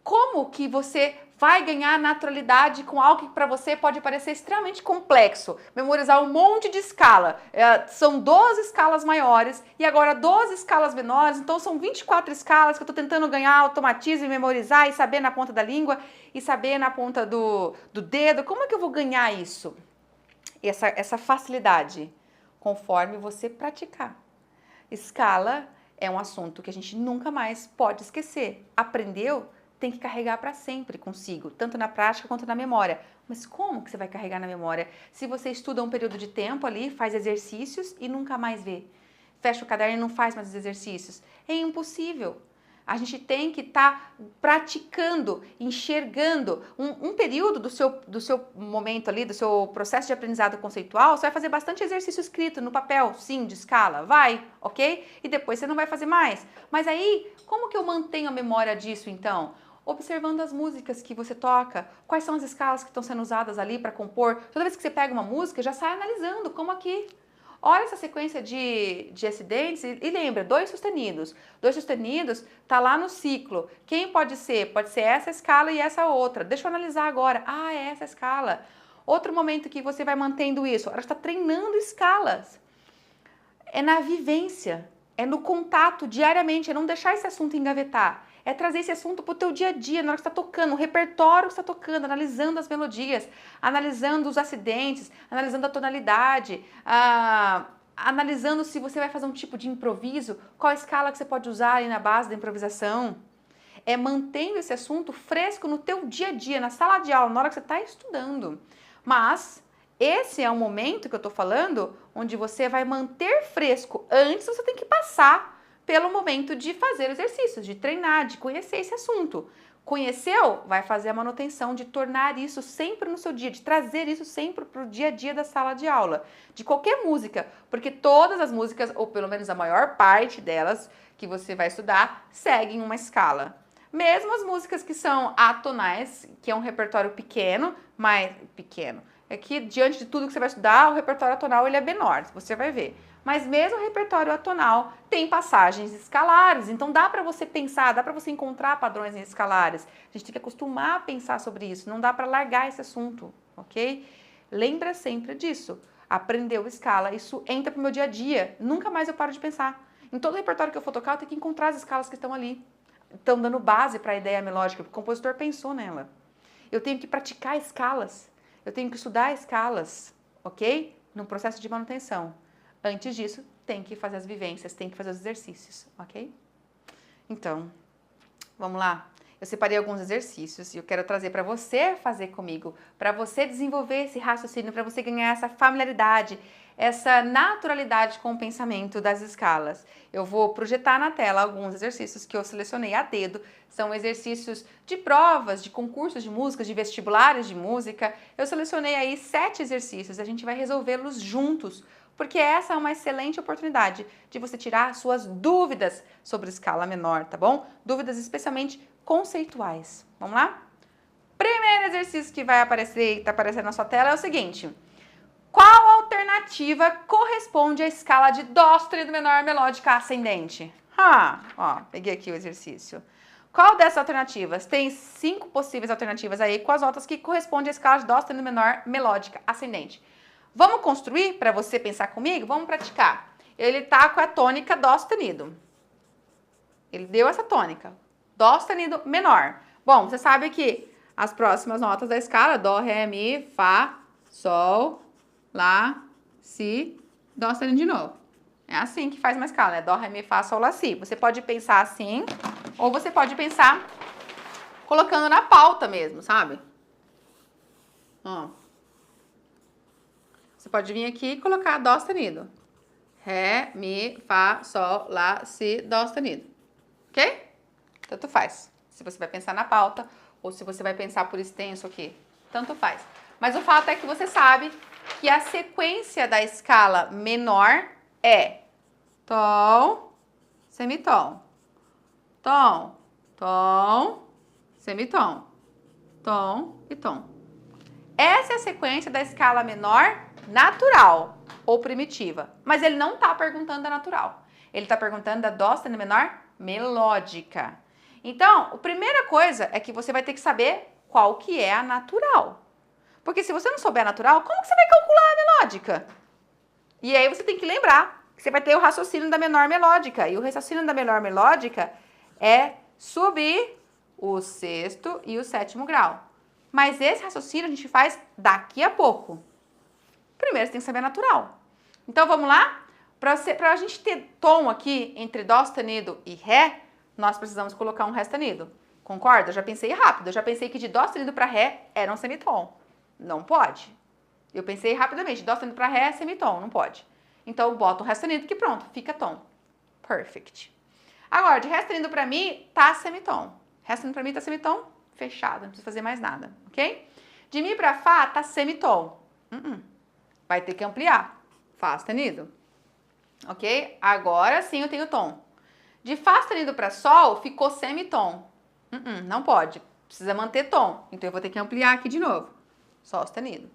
Como que você vai ganhar naturalidade com algo que para você pode parecer extremamente complexo? Memorizar um monte de escala. São 12 escalas maiores e agora 12 escalas menores, então são 24 escalas que eu estou tentando ganhar automatismo e memorizar e saber na ponta da língua e saber na ponta do dedo. Como é que eu vou ganhar isso? Essa facilidade, conforme você praticar. Escala é um assunto que a gente nunca mais pode esquecer. Aprendeu? Tem que carregar para sempre consigo, tanto na prática quanto na memória. Mas como que você vai carregar na memória? Se você estuda um período de tempo ali, faz exercícios e nunca mais vê. Fecha o caderno e não faz mais os exercícios. É impossível. A gente tem que estar praticando, enxergando. Um período do seu momento ali, do seu processo de aprendizado conceitual, você vai fazer bastante exercício escrito no papel, sim, de escala, vai, ok? E depois você não vai fazer mais. Mas aí, como que eu mantenho a memória disso então? Observando as músicas que você toca, quais são as escalas que estão sendo usadas ali para compor. Toda vez que você pega uma música, já sai analisando, como aqui. Olha essa sequência de acidentes e lembra, dois sustenidos. Dois sustenidos tá lá no ciclo. Quem pode ser? Pode ser essa escala e essa outra. Deixa eu analisar agora. Ah, é essa escala. Outro momento que você vai mantendo isso, ela está treinando escalas. É na vivência, é no contato diariamente, é não deixar esse assunto engavetar. É trazer esse assunto para o teu dia a dia, na hora que você está tocando, o repertório que você está tocando, analisando as melodias, analisando os acidentes, analisando a tonalidade, analisando se você vai fazer um tipo de improviso, qual a escala que você pode usar aí na base da improvisação. É mantendo esse assunto fresco no teu dia a dia, na sala de aula, na hora que você está estudando. Mas esse é um momento que eu estou falando onde você vai manter fresco. Antes você tem que passar pelo momento de fazer exercícios, de treinar, de conhecer esse assunto. Conheceu? Vai fazer a manutenção de tornar isso sempre no seu dia, de trazer isso sempre para o dia a dia da sala de aula, de qualquer música, porque todas as músicas, ou pelo menos a maior parte delas que você vai estudar, seguem uma escala. Mesmo as músicas que são atonais, que é um repertório pequeno, mas pequeno. É que diante de tudo que você vai estudar, o repertório atonal ele é menor, você vai ver. Mas mesmo o repertório atonal tem passagens escalares, então dá para você pensar, dá para você encontrar padrões em escalares. A gente tem que acostumar a pensar sobre isso, não dá para largar esse assunto, ok? Lembra sempre disso. Aprendeu escala, isso entra pro meu dia a dia, nunca mais eu paro de pensar. Em todo repertório que eu for tocar, eu tenho que encontrar as escalas que estão ali. Estão dando base para a ideia melódica, porque o compositor pensou nela. Eu tenho que praticar escalas, eu tenho que estudar escalas, ok? No processo de manutenção. Antes disso, tem que fazer as vivências, tem que fazer os exercícios, ok? Então, vamos lá. Eu separei alguns exercícios e eu quero trazer para você fazer comigo, para você desenvolver esse raciocínio, para você ganhar essa familiaridade, essa naturalidade com o pensamento das escalas. Eu vou projetar na tela alguns exercícios que eu selecionei a dedo. São exercícios de provas, de concursos de música, de vestibulares de música. Eu selecionei aí 7 exercícios, a gente vai resolvê-los juntos, porque essa é uma excelente oportunidade de você tirar suas dúvidas sobre escala menor, tá bom? Dúvidas especialmente conceituais. Vamos lá? Primeiro exercício que vai aparecer, está aparecendo na sua tela é o seguinte. Qual alternativa corresponde à escala de Dó sustenido menor melódica ascendente? Ó, peguei aqui o exercício. Qual dessas alternativas? Tem 5 possíveis alternativas aí com as notas que correspondem à escala de Dó sustenido menor melódica ascendente. Vamos construir para você pensar comigo? Vamos praticar. Ele tá com a tônica Dó sustenido. Ele deu essa tônica. Dó sustenido menor. Bom, você sabe que as próximas notas da escala, Dó, Ré, Mi, Fá, Sol, Lá, Si, Dó sustenido de novo. É assim que faz uma escala, né? Dó, Ré, Mi, Fá, Sol, Lá, Si. Você pode pensar assim, ou você pode pensar colocando na pauta mesmo, sabe? Ó. Você pode vir aqui e colocar Dó sustenido. Ré, Mi, Fá, Sol, Lá, Si, Dó sustenido. Ok? Tanto faz. Se você vai pensar na pauta ou se você vai pensar por extenso aqui. Tanto faz. Mas o fato é que você sabe que a sequência da escala menor é tom, semitom. Tom, tom, semitom. tom e tom. Essa é a sequência da escala menor natural ou primitiva. Mas ele não está perguntando da natural. Ele está perguntando da dó sustenido menor melódica. Então, a primeira coisa é que você vai ter que saber qual que é a natural. Porque se você não souber a natural, como que você vai calcular a melódica? E aí você tem que lembrar que você vai ter o raciocínio da menor melódica. E o raciocínio da menor melódica é subir o sexto e o sétimo grau. Mas esse raciocínio a gente faz daqui a pouco. Primeiro você tem que saber a natural. Então vamos lá? Para a gente ter tom aqui entre dó sustenido e ré, nós precisamos colocar um ré sustenido. Concorda? Eu já pensei rápido. Eu já pensei que de dó sustenido para ré era um semitom. Não pode. Eu pensei rapidamente. Dó sustenido para ré é semitom. Não pode. Então eu boto o ré sustenido que pronto, fica tom. Perfect. Agora, de ré sustenido para mi, tá semitom. Ré sustenido para mi tá semitom, fechado. Não precisa fazer mais nada, ok? De mi para fá, tá semitom. Vai ter que ampliar. Fá sustenido. Ok? Agora sim eu tenho tom. De Fá sustenido para Sol, ficou semitom. Não pode. Precisa manter tom. Então eu vou ter que ampliar aqui de novo. Sol sustenido.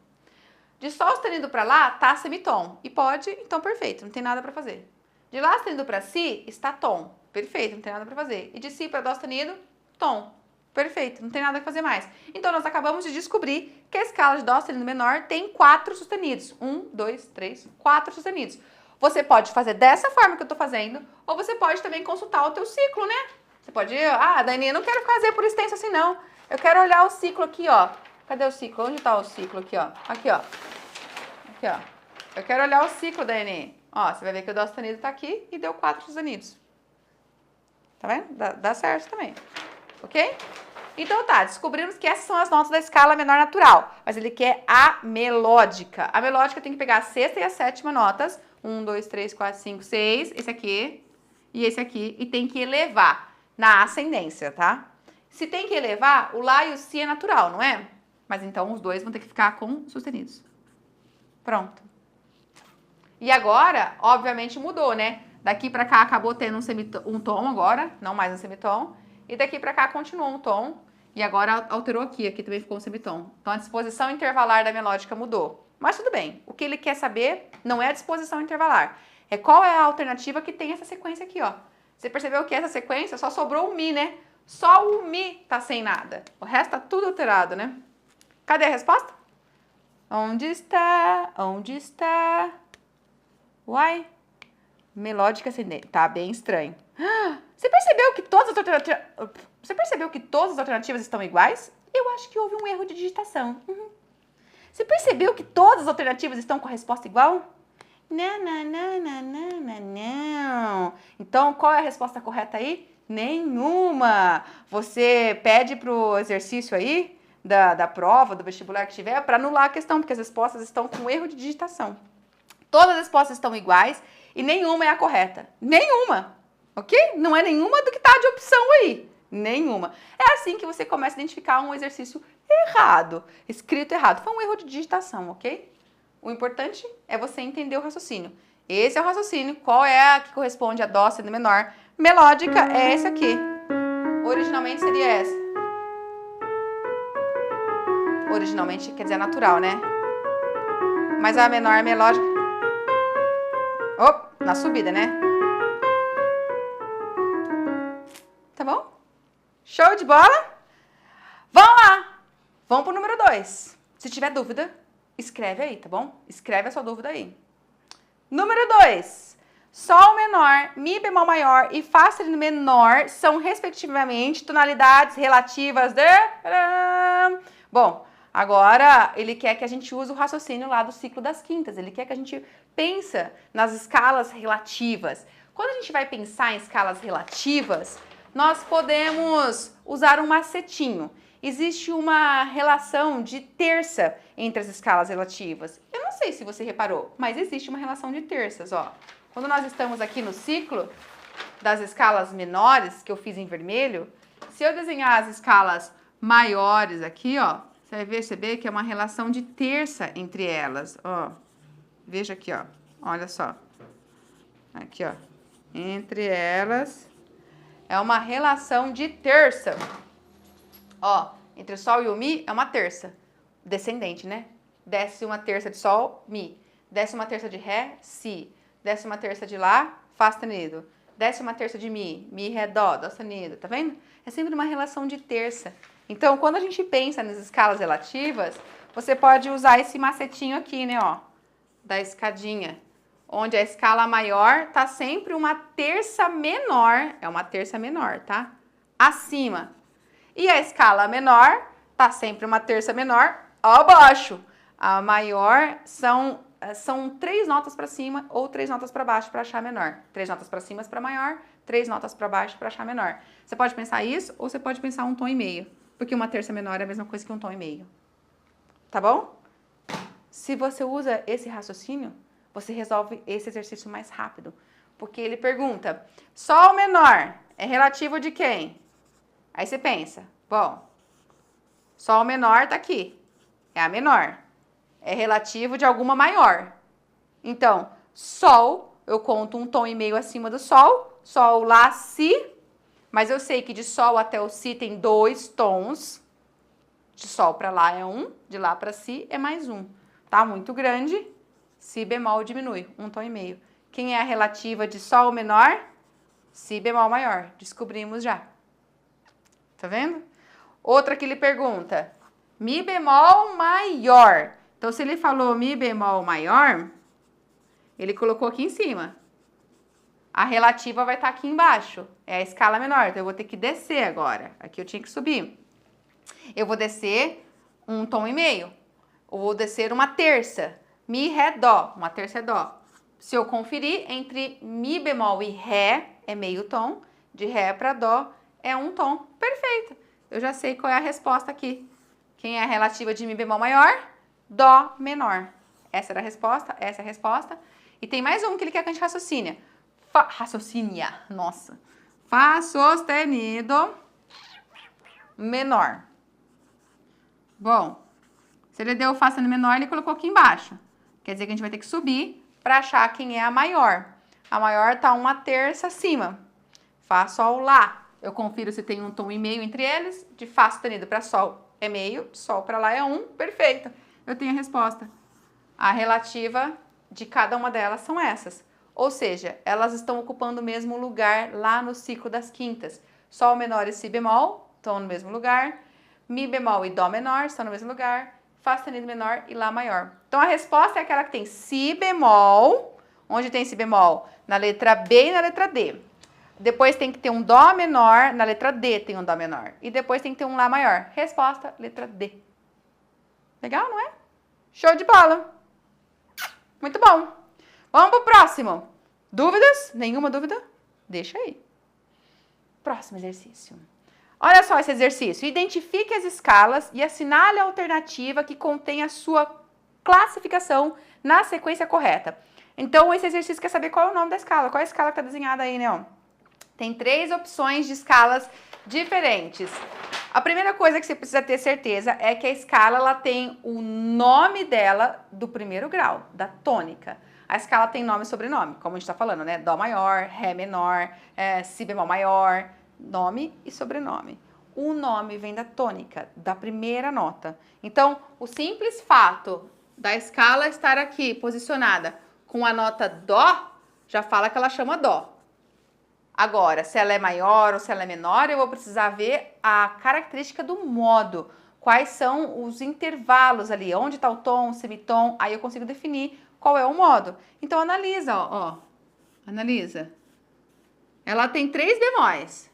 De Sol sustenido para Lá, tá semitom. E pode, então perfeito. Não tem nada para fazer. De Lá sustenido para Si, está tom. Perfeito, não tem nada para fazer. E de Si para Dó sustenido, tom. Perfeito, não tem nada a fazer mais. Então, nós acabamos de descobrir que a escala de Dó sustenido menor tem 4 sustenidos. 1, 2, 3, 4 sustenidos. Você pode fazer dessa forma que eu tô fazendo, ou você pode também consultar o teu ciclo, né? Você pode, Dani, eu não quero fazer por extenso assim, não. Eu quero olhar o ciclo aqui, ó. Cadê o ciclo? Onde tá o ciclo aqui, ó? Aqui, ó. Aqui, ó. Eu quero olhar o ciclo, Dani. Ó, você vai ver que o Dó sustenido tá aqui e deu 4 sustenidos. Tá vendo? Dá certo também. Ok? Então tá, descobrimos que essas são as notas da escala menor natural, mas ele quer a melódica. A melódica tem que pegar a sexta e a sétima notas, 1, 2, 3, 4, 5, 6, esse aqui e esse aqui, e tem que elevar na ascendência, tá? Se tem que elevar, o Lá e o Si é natural, não é? Mas então os dois vão ter que ficar com sustenidos. Pronto. E agora, obviamente mudou, né? Daqui pra cá acabou tendo um tom agora, não mais um semitom. E daqui pra cá continuou um tom. E agora alterou aqui também ficou um semitom. Então a disposição intervalar da melódica mudou. Mas tudo bem, o que ele quer saber não é a disposição intervalar. É qual é a alternativa que tem essa sequência aqui, ó. Você percebeu que essa sequência só sobrou o Mi, né? Só o Mi tá sem nada. O resto tá tudo alterado, né? Cadê a resposta? Onde está? Onde está? Uai? Melódica ascendente. Tá bem estranho. Você percebeu que todas as alternativas estão iguais? Eu acho que houve um erro de digitação. Você percebeu que todas as alternativas estão com a resposta igual? Não. Então, qual é a resposta correta aí? Nenhuma. Você pede pro exercício aí da prova, do vestibular que tiver, para anular a questão, porque as respostas estão com erro de digitação. Todas as respostas estão iguais e nenhuma é a correta. Nenhuma. Ok? Não é nenhuma do que tá de opção aí. Nenhuma. É assim que você começa a identificar um exercício errado, escrito errado. Foi um erro de digitação, ok? O importante é você entender o raciocínio. Esse é o raciocínio. Qual é a que corresponde a Dó sendo menor? Melódica é esse aqui. Originalmente seria essa. Originalmente quer dizer natural, né? Mas a menor é melódica. Na subida, né? Tá bom? Show de bola? Vamos lá! Vamos pro número 2. Se tiver dúvida, escreve aí, tá bom? Escreve a sua dúvida aí. Número 2. Sol menor, Mi bemol maior e Fá sustenido menor são, respectivamente, tonalidades relativas de... Bom, agora ele quer que a gente use o raciocínio lá do ciclo das quintas. Ele quer que a gente pense nas escalas relativas. Quando a gente vai pensar em escalas relativas, nós podemos usar um macetinho. Existe uma relação de terça entre as escalas relativas. Eu não sei se você reparou, mas existe uma relação de terças, ó. Quando nós estamos aqui no ciclo das escalas menores, que eu fiz em vermelho, se eu desenhar as escalas maiores aqui, ó, você vai perceber que é uma relação de terça entre elas, ó. Veja aqui, ó. Olha só. Aqui, ó. Entre elas é uma relação de terça. Ó, entre o Sol e o Mi é uma terça. Descendente, né? Desce uma terça de Sol, Mi. Desce uma terça de Ré, Si. Desce uma terça de Lá, Fá sustenido. Desce uma terça de Mi, Ré, Dó sustenido. Tá vendo? É sempre uma relação de terça. Então, quando a gente pensa nas escalas relativas, você pode usar esse macetinho aqui, né, ó, da escadinha, onde a escala maior tá sempre uma terça menor, é uma terça menor, tá? Acima. E a escala menor tá sempre uma terça menor abaixo. A maior são 3 notas para cima ou 3 notas para baixo para achar menor. 3 notas para cima para maior, 3 notas para baixo para achar menor. Você pode pensar isso ou você pode pensar um tom e meio, porque uma terça menor é a mesma coisa que um tom e meio. Tá bom? Se você usa esse raciocínio, você resolve esse exercício mais rápido. Porque ele pergunta, Sol menor é relativo de quem? Aí você pensa, bom, Sol menor tá aqui, é a menor. É relativo de alguma maior. Então, Sol, eu conto um tom e meio acima do Sol, Sol, Lá, Si, mas eu sei que de Sol até o Si tem 2 tons. De Sol para Lá é 1, de Lá para Si é mais 1. Tá muito grande, Si bemol diminui, 1 tom e meio. Quem é a relativa de Sol menor? Si bemol maior. Descobrimos já. Tá vendo? Outra que ele pergunta, Mi bemol maior. Então, se ele falou Mi bemol maior, ele colocou aqui em cima. A relativa vai estar aqui embaixo. É a escala menor, então eu vou ter que descer agora. Aqui eu tinha que subir. Eu vou descer 1 tom e meio. Eu vou descer uma terça. Mi, Ré, Dó. Uma terça é Dó. Se eu conferir, entre Mi bemol e Ré é meio tom. De Ré para Dó é 1 tom. Perfeito. Eu já sei qual é a resposta aqui. Quem é a relativa de Mi bemol maior? Dó menor. Essa era a resposta, essa é a resposta. E tem mais um que ele quer que a gente raciocine. Raciocinia, nossa. Fá sustenido menor. Bom, se ele deu Fá sustenido menor, ele colocou aqui embaixo. Quer dizer que a gente vai ter que subir para achar quem é a maior. A maior tá uma terça acima. Fá, Sol, Lá. Eu confiro se tem 1 tom e meio entre eles. De Fá sustenido para Sol é meio, de Sol para Lá é 1. Perfeito. Eu tenho a resposta. A relativa de cada uma delas são essas. Ou seja, elas estão ocupando o mesmo lugar lá no ciclo das quintas. Sol menor e Si bemol estão no mesmo lugar. Mi bemol e Dó menor estão no mesmo lugar. Fá sustenido menor e Lá maior. Então, a resposta é aquela que tem Si bemol. Onde tem Si bemol? Na letra B e na letra D. Depois tem que ter um Dó menor. Na letra D tem um Dó menor. E depois tem que ter um Lá maior. Resposta, letra D. Legal, não é? Show de bola! Muito bom! Vamos pro próximo. Dúvidas? Nenhuma dúvida? Deixa aí. Próximo exercício. Olha só esse exercício. Identifique as escalas e assinale a alternativa que contém a sua classificação na sequência correta. Então, esse exercício quer saber qual é o nome da escala. Qual é a escala que está desenhada aí, né? Tem 3 opções de escalas diferentes. A primeira coisa que você precisa ter certeza é que a escala ela tem o nome dela do primeiro grau, da tônica. A escala tem nome e sobrenome, como a gente está falando, né? Dó maior, Ré menor, Si bemol maior, nome e sobrenome. O nome vem da tônica, da primeira nota. Então, o simples fato da escala estar aqui posicionada com a nota Dó, já fala que ela chama Dó. Agora, se ela é maior ou se ela é menor, eu vou precisar ver a característica do modo. Quais são os intervalos ali, onde está o tom, o semitom, aí eu consigo definir qual é o modo. Então, analisa, ó. Analisa. Ela tem 3 bemóis.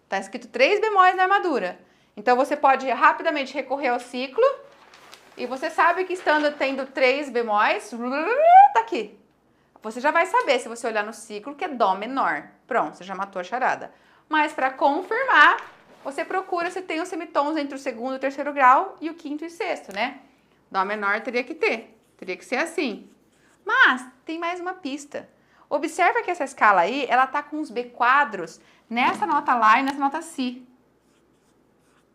Tá escrito 3 bemóis na armadura. Então, você pode rapidamente recorrer ao ciclo e você sabe que estando tendo 3 bemóis, tá aqui. Você já vai saber, se você olhar no ciclo, que é Dó menor. Pronto, você já matou a charada. Mas para confirmar, você procura se tem os semitons entre o segundo e o terceiro grau e o quinto e sexto, né? Dó menor teria que ter. Teria que ser assim. Mas tem mais uma pista. Observa que essa escala aí, ela tá com os B quadros nessa nota Lá e nessa nota Si.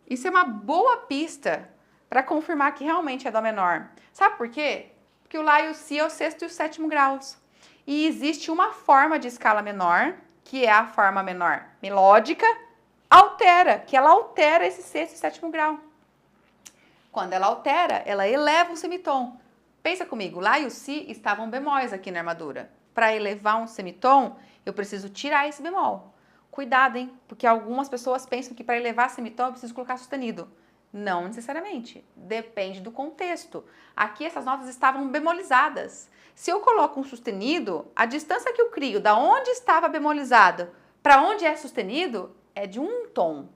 Isso é uma boa pista para confirmar que realmente é Dó menor. Sabe por quê? Porque o Lá e o Si é o sexto e o sétimo graus. E existe uma forma de escala menor, que é a forma menor melódica, altera, que ela altera esse sexto e sétimo grau. Quando ela altera, ela eleva um semitom. Pensa comigo, Lá e o Si estavam bemóis aqui na armadura. Para elevar um semitom, eu preciso tirar esse bemol. Cuidado, hein? Porque algumas pessoas pensam que para elevar semitom eu preciso colocar sustenido. Não necessariamente. Depende do contexto. Aqui essas notas estavam bemolizadas. Se eu coloco um sustenido, a distância que eu crio da onde estava bemolizado para onde é sustenido é de um tom.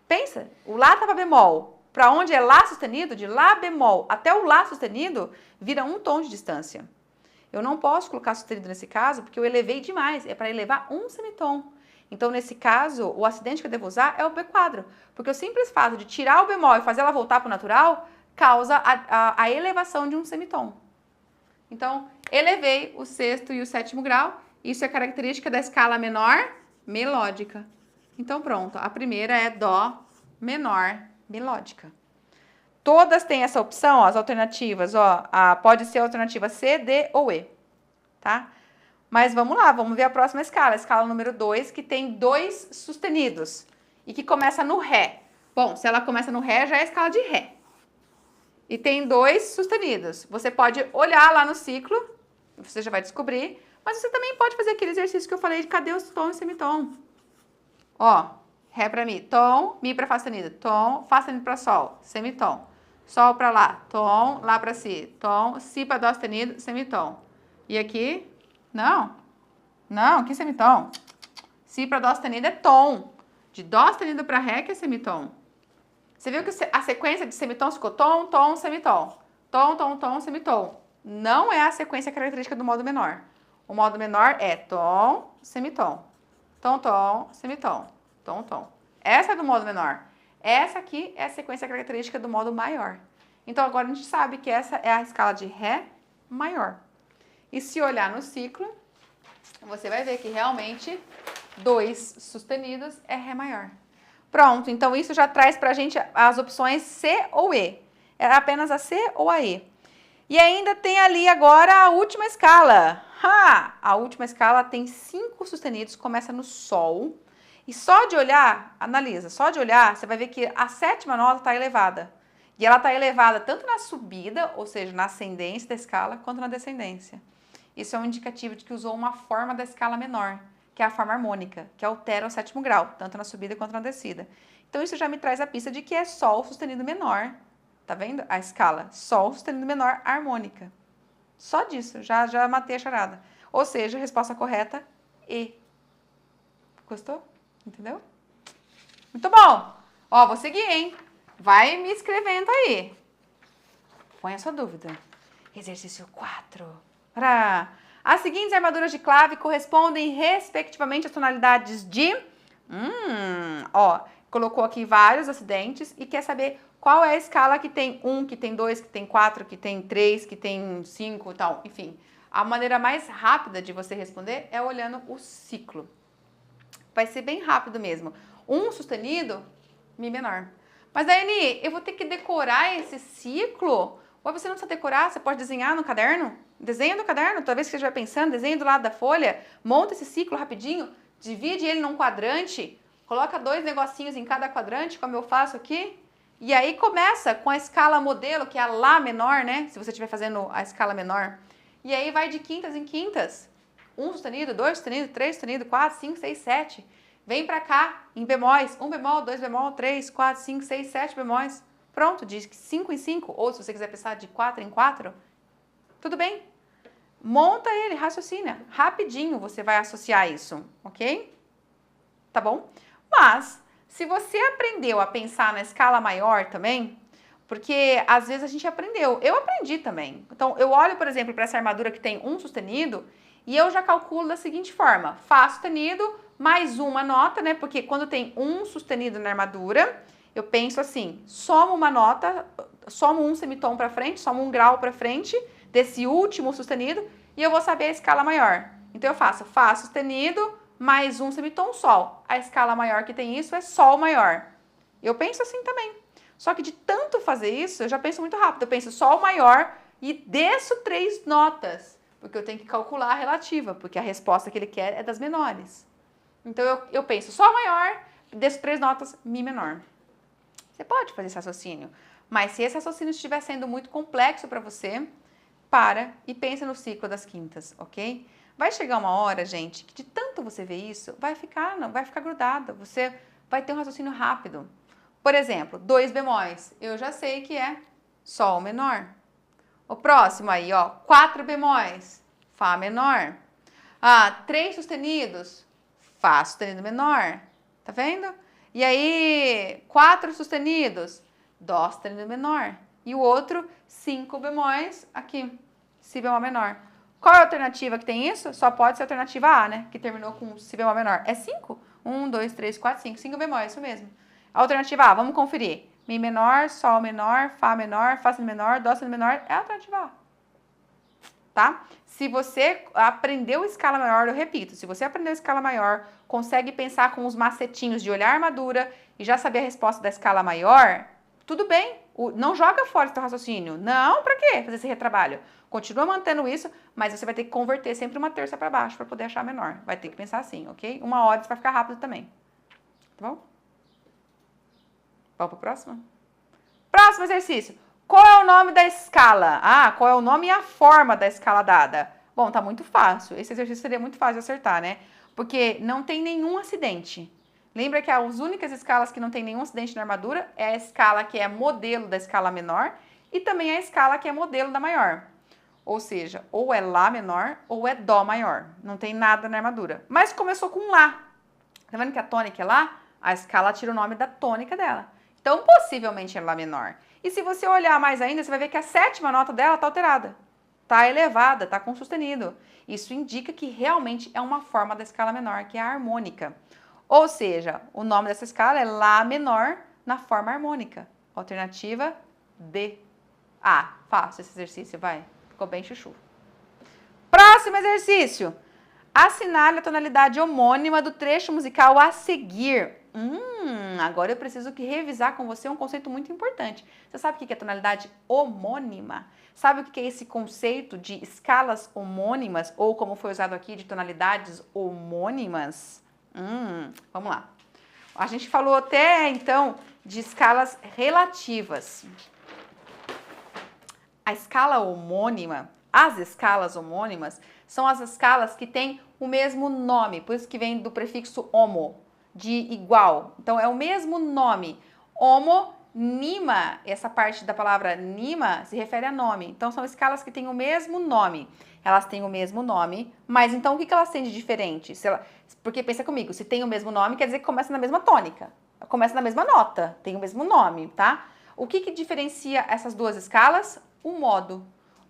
Pensa, o Lá estava bemol. Para onde é Lá sustenido, de Lá bemol até o Lá sustenido, vira um tom de distância. Eu não posso colocar sustenido nesse caso porque eu elevei demais. É para elevar um semitom. Então, nesse caso, o acidente que eu devo usar é o B quadro, porque o simples fato de tirar o bemol e fazer ela voltar para o natural causa a elevação de um semitom. Então, elevei o sexto e o sétimo grau, isso é característica da escala menor melódica. Então, pronto, a primeira é Dó menor melódica. Todas têm essa opção, ó, as alternativas, ó, pode ser a alternativa C, D ou E, tá? Mas vamos lá, vamos ver a próxima escala, a escala número 2, que tem 2 sustenidos e que começa no Ré. Bom, se ela começa no Ré, já é a escala de Ré. E tem 2 sustenidos. Você pode olhar lá no ciclo, você já vai descobrir, mas você também pode fazer aquele exercício que eu falei de cadê os tons e semitom. Ó, Ré para Mi, tom, Mi para Fá sustenido, tom, Fá sustenido para Sol, semitom. Sol para Lá, tom, Lá para Si, tom, Si para Dó sustenido, semitom. E aqui... Não, que semitom? Si para Dó sustenido é tom. De Dó sustenido para Ré que é semitom. Você viu que a sequência de semitons ficou tom, tom, semitom. Tom, tom, tom, semitom. Não é a sequência característica do modo menor. O modo menor é tom, semitom. Tom, tom, semitom. Tom, tom. Essa é do modo menor. Essa aqui é a sequência característica do modo maior. Então agora a gente sabe que essa é a escala de Ré maior. E se olhar no ciclo, você vai ver que realmente 2 sustenidos é Ré maior. Pronto, então isso já traz pra gente as opções C ou E. É apenas a C ou a E. E ainda tem ali agora a última escala. A última escala tem 5 sustenidos, começa no Sol. E só de olhar, analisa, só de olhar, você vai ver que a sétima nota está elevada. E ela está elevada tanto na subida, ou seja, na ascendência da escala, quanto na descendência. Isso é um indicativo de que usou uma forma da escala menor, que é a forma harmônica, que altera o sétimo grau, tanto na subida quanto na descida. Então, isso já me traz a pista de que é Sol sustenido menor. Tá vendo? A escala Sol sustenido menor harmônica. Só disso, já matei a charada. Ou seja, a resposta correta, E. Gostou? Entendeu? Muito bom! Ó, vou seguir, hein? Vai me escrevendo aí. Põe a sua dúvida. Exercício 4. As seguintes armaduras de clave correspondem respectivamente às tonalidades de... Ó, colocou aqui vários acidentes e quer saber qual é a escala que tem 1, que tem 2, que tem 4, que tem 3, que tem 5 e tal. Enfim, a maneira mais rápida de você responder é olhando o ciclo. Vai ser bem rápido mesmo. 1 sustenido, Mi menor. Mas, Daiane, eu vou ter que decorar esse ciclo? Ou você não precisa decorar, você pode desenhar no caderno? Desenha no caderno, toda vez que você estiver pensando, desenha do lado da folha, monta esse ciclo rapidinho, divide ele num quadrante, coloca 2 negocinhos em cada quadrante, como eu faço aqui, e aí começa com a escala modelo, que é a Lá menor, né? Se você estiver fazendo a escala menor. E aí vai de quintas em quintas. 1 sustenido, 2 sustenido, 3 sustenido, 4, 5, 6, 7. Vem pra cá em bemóis. 1 bemol, 2 bemol, 3, 4, 5, 6, 7 bemóis. Pronto, de 5 em 5. Ou se você quiser pensar de 4 em 4, tudo bem. Monta ele, raciocina. Rapidinho você vai associar isso, ok? Tá bom? Mas, se você aprendeu a pensar na escala maior também, porque às vezes a gente aprendeu, eu aprendi também. Então, eu olho, por exemplo, para essa armadura que tem 1 sustenido e eu já calculo da seguinte forma: Fá sustenido mais uma nota, né? Porque quando tem 1 sustenido na armadura, eu penso assim, somo uma nota, somo um semitom para frente, somo 1 grau para frente desse último sustenido e eu vou saber a escala maior. Então, eu faço Fá sustenido mais 1 semitom Sol. A escala maior que tem isso é Sol maior. Eu penso assim também. Só que de tanto fazer isso, eu já penso muito rápido. Eu penso Sol maior e desço 3 notas, porque eu tenho que calcular a relativa, porque a resposta que ele quer é das menores. Então, eu penso Sol maior, desço 3 notas, Mi menor. Você pode fazer esse raciocínio, mas se esse raciocínio estiver sendo muito complexo para você, para e pensa no ciclo das quintas, ok? Vai chegar uma hora, gente, que de tanto você ver isso, vai ficar grudado, você vai ter um raciocínio rápido. Por exemplo, 2 bemóis, eu já sei que é Sol menor. O próximo aí, ó, 4 bemóis, Fá menor. 3 sustenidos, Fá sustenido menor, tá vendo? E aí, 4 sustenidos, Dó sustenido menor. E o outro, 5 bemóis, aqui, Si bemol menor. Qual é a alternativa que tem isso? Só pode ser a alternativa A, né? Que terminou com Si bemol menor. É 5? 1, 2, 3, 4, 5. 5 bemóis, isso mesmo. A alternativa A, vamos conferir. Mi menor, Sol menor, Fá sustenido menor, Dó sustenido menor, é a alternativa A. Tá? Se você aprendeu escala maior, eu repito, se você aprendeu escala maior, consegue pensar com os macetinhos de olhar a armadura e já saber a resposta da escala maior, tudo bem. Não joga fora o seu raciocínio. Não, pra quê fazer esse retrabalho? Continua mantendo isso, mas você vai ter que converter sempre uma terça para baixo para poder achar menor. Vai ter que pensar assim, ok? Uma hora isso vai ficar rápido também. Tá bom? Vamos pro próximo? Próximo exercício. Qual é o nome da escala? Qual é o nome e a forma da escala dada? Bom, tá muito fácil. Esse exercício seria muito fácil de acertar, né? Porque não tem nenhum acidente. Lembra que as únicas escalas que não tem nenhum acidente na armadura é a escala que é modelo da escala menor e também a escala que é modelo da maior. Ou seja, ou é Lá menor ou é Dó maior. Não tem nada na armadura. Mas começou com Lá. Tá vendo que a tônica é Lá? A escala tira o nome da tônica dela. Então, possivelmente é Lá menor. E se você olhar mais ainda, você vai ver que a 7ª nota dela está alterada. Está elevada, está com sustenido. Isso indica que realmente é uma forma da escala menor, que é a harmônica. Ou seja, o nome dessa escala é Lá menor na forma harmônica. Alternativa D. Faça esse exercício, vai. Ficou bem chuchu. Próximo exercício. Assinale a tonalidade homônima do trecho musical a seguir. Agora eu preciso revisar com você um conceito muito importante. Você sabe o que é tonalidade homônima? Sabe o que é esse conceito de escalas homônimas, ou como foi usado aqui, de tonalidades homônimas? Vamos lá. A gente falou até, então, de escalas relativas. A escala homônima, as escalas homônimas, são as escalas que têm o mesmo nome, por isso que vem do prefixo homo, de igual. Então, é o mesmo nome. Homonima, essa parte da palavra nima se refere a nome. Então, são escalas que têm o mesmo nome. Elas têm o mesmo nome, mas então o que elas têm de diferente? Porque pensa comigo, se tem o mesmo nome, quer dizer que começa na mesma tônica. Começa na mesma nota, tem o mesmo nome, tá? O que diferencia essas duas escalas? O modo.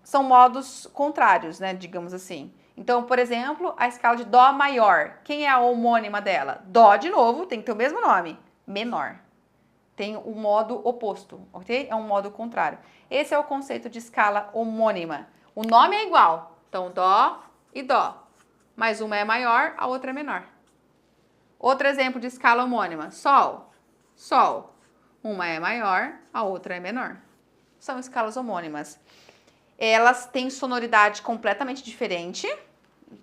São modos contrários, né, digamos assim. Então, por exemplo, a escala de Dó maior. Quem é a homônima dela? Dó, de novo, tem que ter o mesmo nome. Menor. Tem o modo oposto, ok? É um modo contrário. Esse é o conceito de escala homônima. O nome é igual. Então, Dó e Dó. Mas uma é maior, a outra é menor. Outro exemplo de escala homônima. Sol. Sol. Uma é maior, a outra é menor. São escalas homônimas. Elas têm sonoridade completamente diferente,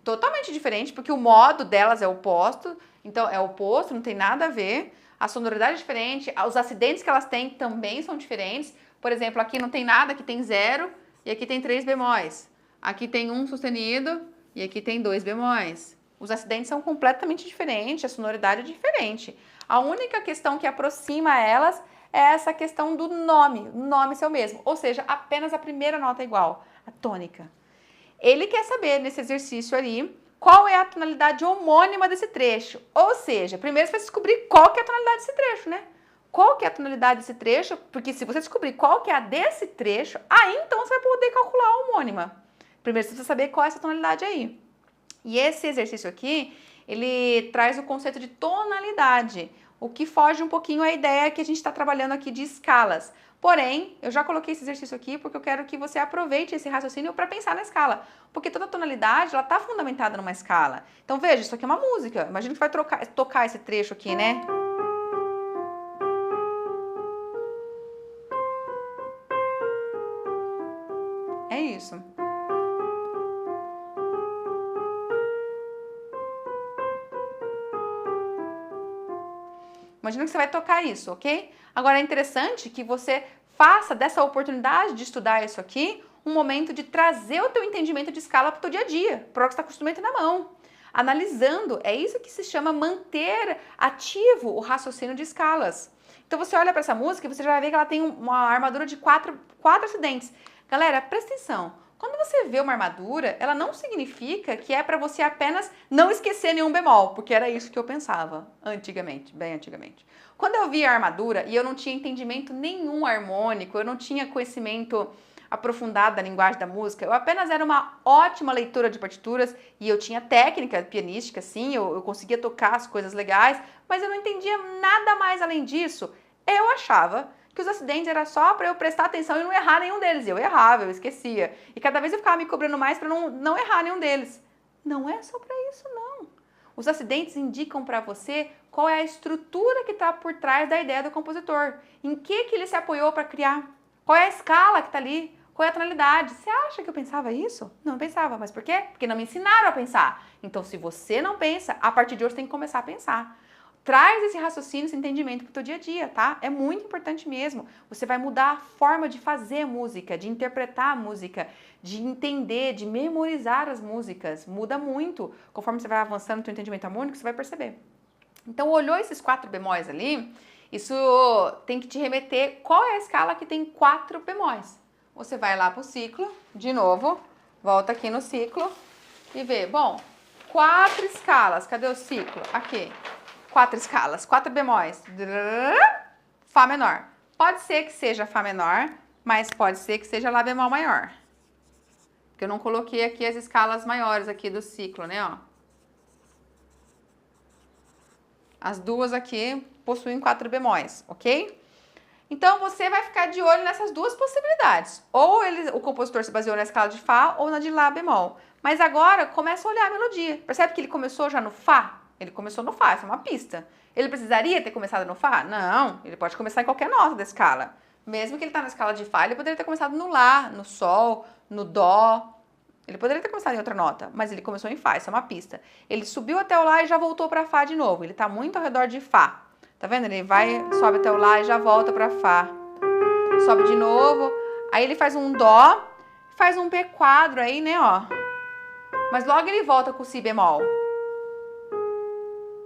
totalmente diferente, porque o modo delas é oposto, então é oposto, não tem nada a ver. A sonoridade é diferente, os acidentes que elas têm também são diferentes. Por exemplo, aqui não tem nada, aqui tem 0 e aqui tem 3 bemóis. Aqui tem um sustenido e aqui tem 2 bemóis. Os acidentes são completamente diferentes, a sonoridade é diferente. A única questão que aproxima elas é essa questão do nome, o nome ser o mesmo, ou seja, apenas a primeira nota é igual, a tônica. Ele quer saber, nesse exercício ali, qual é a tonalidade homônima desse trecho, ou seja, primeiro você vai descobrir qual que é a tonalidade desse trecho, né? Qual que é a tonalidade desse trecho, porque se você descobrir qual que é a desse trecho, aí então você vai poder calcular a homônima. Primeiro você precisa saber qual é essa tonalidade aí. E esse exercício aqui, ele traz o conceito de tonalidade, o que foge um pouquinho à ideia que a gente está trabalhando aqui de escalas. Porém, eu já coloquei esse exercício aqui porque eu quero que você aproveite esse raciocínio para pensar na escala. Porque toda tonalidade, ela está fundamentada numa escala. Então, veja, isso aqui é uma música. Imagina que vai tocar esse trecho aqui, né? É isso. Imagina que você vai tocar isso, ok? Agora é interessante que você faça dessa oportunidade de estudar isso aqui um momento de trazer o teu entendimento de escala para o teu dia a dia, para o que você está com o instrumento na mão. Analisando, é isso que se chama manter ativo o raciocínio de escalas. Então você olha para essa música e você já vai ver que ela tem uma armadura de quatro acidentes. Galera, presta atenção. Quando você vê uma armadura, ela não significa que é para você apenas não esquecer nenhum bemol, porque era isso que eu pensava antigamente, bem antigamente. Quando eu via a armadura e eu não tinha entendimento nenhum harmônico, eu não tinha conhecimento aprofundado da linguagem da música, eu apenas era uma ótima leitora de partituras e eu tinha técnica pianística, sim, eu conseguia tocar as coisas legais, mas eu não entendia nada mais além disso. Eu achava que os acidentes era só para eu prestar atenção e não errar nenhum deles. Eu errava, eu esquecia. E cada vez eu ficava me cobrando mais para não errar nenhum deles. Não é só para isso, não. Os acidentes indicam para você qual é a estrutura que está por trás da ideia do compositor. Em que ele se apoiou para criar? Qual é a escala que está ali? Qual é a tonalidade? Você acha que eu pensava isso? Não pensava. Mas por quê? Porque não me ensinaram a pensar. Então, se você não pensa, a partir de hoje você tem que começar a pensar. Traz esse raciocínio, esse entendimento para o teu dia a dia, tá? É muito importante mesmo. Você vai mudar a forma de fazer música, de interpretar a música, de entender, de memorizar as músicas. Muda muito. Conforme você vai avançando no teu entendimento harmônico, você vai perceber. Então, olhou esses 4 bemóis ali, isso tem que te remeter qual é a escala que tem 4 bemóis. Você vai lá para o ciclo, de novo, volta aqui no ciclo e vê. Bom, 4 escalas. Cadê o ciclo? Aqui. 4 escalas, 4 bemóis. Fá menor. Pode ser que seja Fá menor, mas pode ser que seja Lá bemol maior. Porque eu não coloquei aqui as escalas maiores aqui do ciclo, né? Ó. As duas aqui possuem 4 bemóis, ok? Então, você vai ficar de olho nessas duas possibilidades. Ou o compositor se baseou na escala de Fá ou na de Lá bemol. Mas agora, começa a olhar a melodia. Percebe que ele começou já no Fá? Ele começou no Fá, essa é uma pista. Ele precisaria ter começado no Fá? Não, ele pode começar em qualquer nota da escala. Mesmo que ele está na escala de Fá, ele poderia ter começado no Lá, no Sol, no Dó. Ele poderia ter começado em outra nota, mas ele começou em Fá, isso é uma pista. Ele subiu até o Lá e já voltou para Fá de novo. Ele está muito ao redor de Fá. Tá vendo? Ele sobe até o Lá e já volta para Fá. Sobe de novo. Aí ele faz um Dó, faz um P quadro aí, né, ó. Mas logo ele volta com o Si bemol.